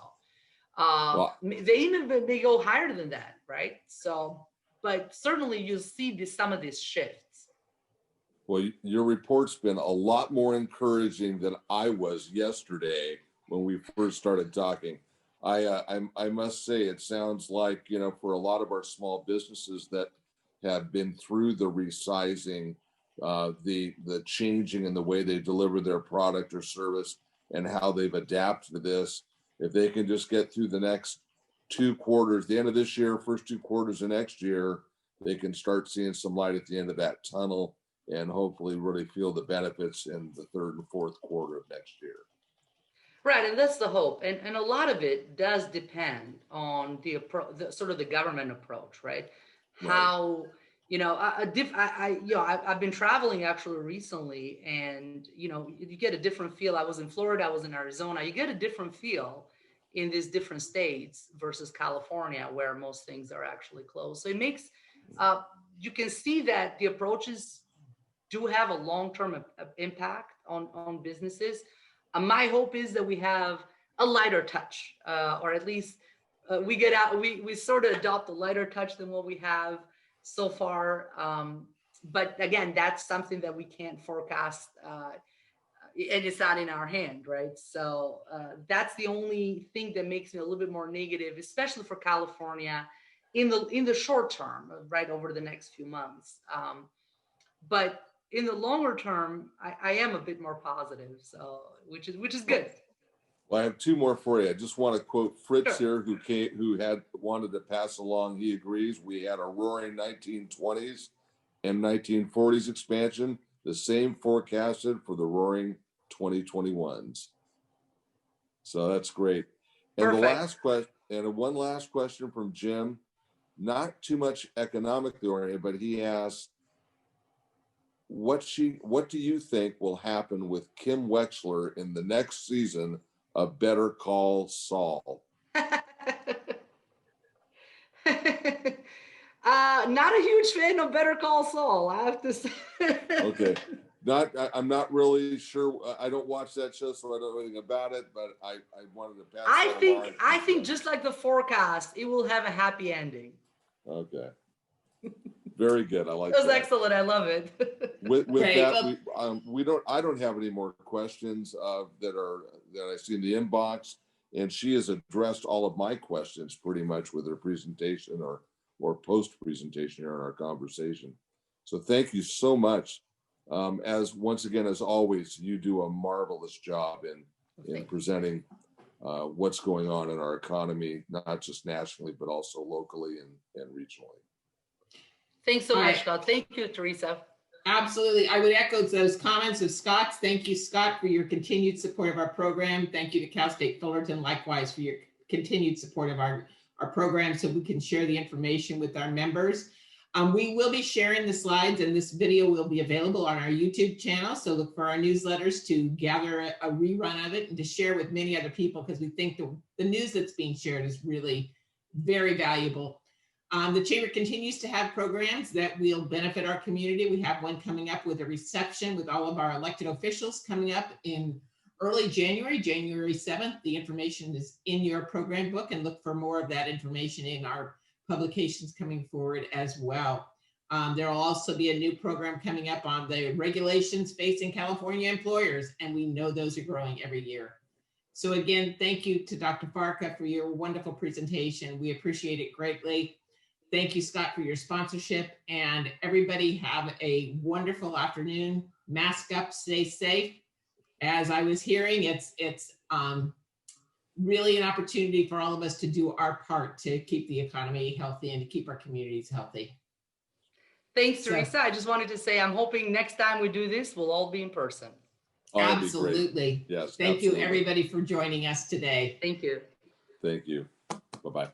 They may go higher than that, right? So, but certainly you'll see some of these shifts. Well, your report's been a lot more encouraging than I was yesterday when we first started talking. I must say, it sounds like, for a lot of our small businesses that have been through the resizing, the changing in the way they deliver their product or service and how they've adapted to this, if they can just get through the next 2 quarters, the end of this year, first 2 quarters of next year, they can start seeing some light at the end of that tunnel and hopefully really feel the benefits in the 3rd and 4th quarter of next year. Right, and that's the hope. And a lot of it does depend on the sort of the government approach, right? How, I've been traveling actually recently, and, you get a different feel. I was in Florida, I was in Arizona. You get a different feel in these different states versus California, where most things are actually closed. So it makes, you can see that the approaches do have a long-term impact on businesses. My hope is that we have a lighter touch, or at least we sort of adopt a lighter touch than what we have so far. but again, that's something that we can't forecast, and it's not in our hand, right? So that's the only thing that makes me a little bit more negative, especially for California in the short term, right, over the next few months. But in the longer term, I am a bit more positive, so which is good. Well, I have two more for you. I just want to quote Fritz Sure. here, who had wanted to pass along. He agrees. We had a roaring 1920s and 1940s expansion, the same forecasted for the roaring 2021s. So that's great. And Perfect. the last question, and one last question from Jim, not too much economically oriented, but he asked, what do you think will happen with Kim Wexler in the next season of Better Call Saul? Not a huge fan of Better Call Saul, I have to say. Okay. I'm not really sure. I don't watch that show, so I don't know anything about it, but I wanted to pass that along. I think just like the forecast, it will have a happy ending. Okay. Very good. I like It was that. excellent. I love it. With Great. that, I don't have any more questions that I see in the inbox, and she has addressed all of my questions pretty much with her presentation or post presentation here in our conversation. So thank you so much. Once again, as always, you do a marvelous job in presenting what's going on in our economy, not just nationally, but also locally and regionally. Thanks so All much, right. Scott. Thank you, Teresa. Absolutely. I would echo those comments of Scott's. Thank you, Scott, for your continued support of our program. Thank you to Cal State Fullerton, likewise, for your continued support of our program so we can share the information with our members. We will be sharing the slides, and this video will be available on our YouTube channel. So look for our newsletters to gather a rerun of it and to share with many other people, because we think the news that's being shared is really very valuable. The Chamber continues to have programs that will benefit our community. We have one coming up with a reception with all of our elected officials coming up in early January 7th. The information is in your program book, and look for more of that information in our publications coming forward as well. There will also be a new program coming up on the regulations facing California employers, and we know those are growing every year. So again, thank you to Dr. Farka for your wonderful presentation. We appreciate it greatly. Thank you, Scott, for your sponsorship, and everybody have a wonderful afternoon. Mask up, stay safe. As I was hearing, it's really an opportunity for all of us to do our part to keep the economy healthy and to keep our communities healthy. Thanks, Teresa. I just wanted to say, I'm hoping next time we do this, we'll all be in person. Oh, that'd be great. Absolutely. Yes. Thank absolutely. you, everybody, for joining us today. Thank you. Thank you. Bye-bye.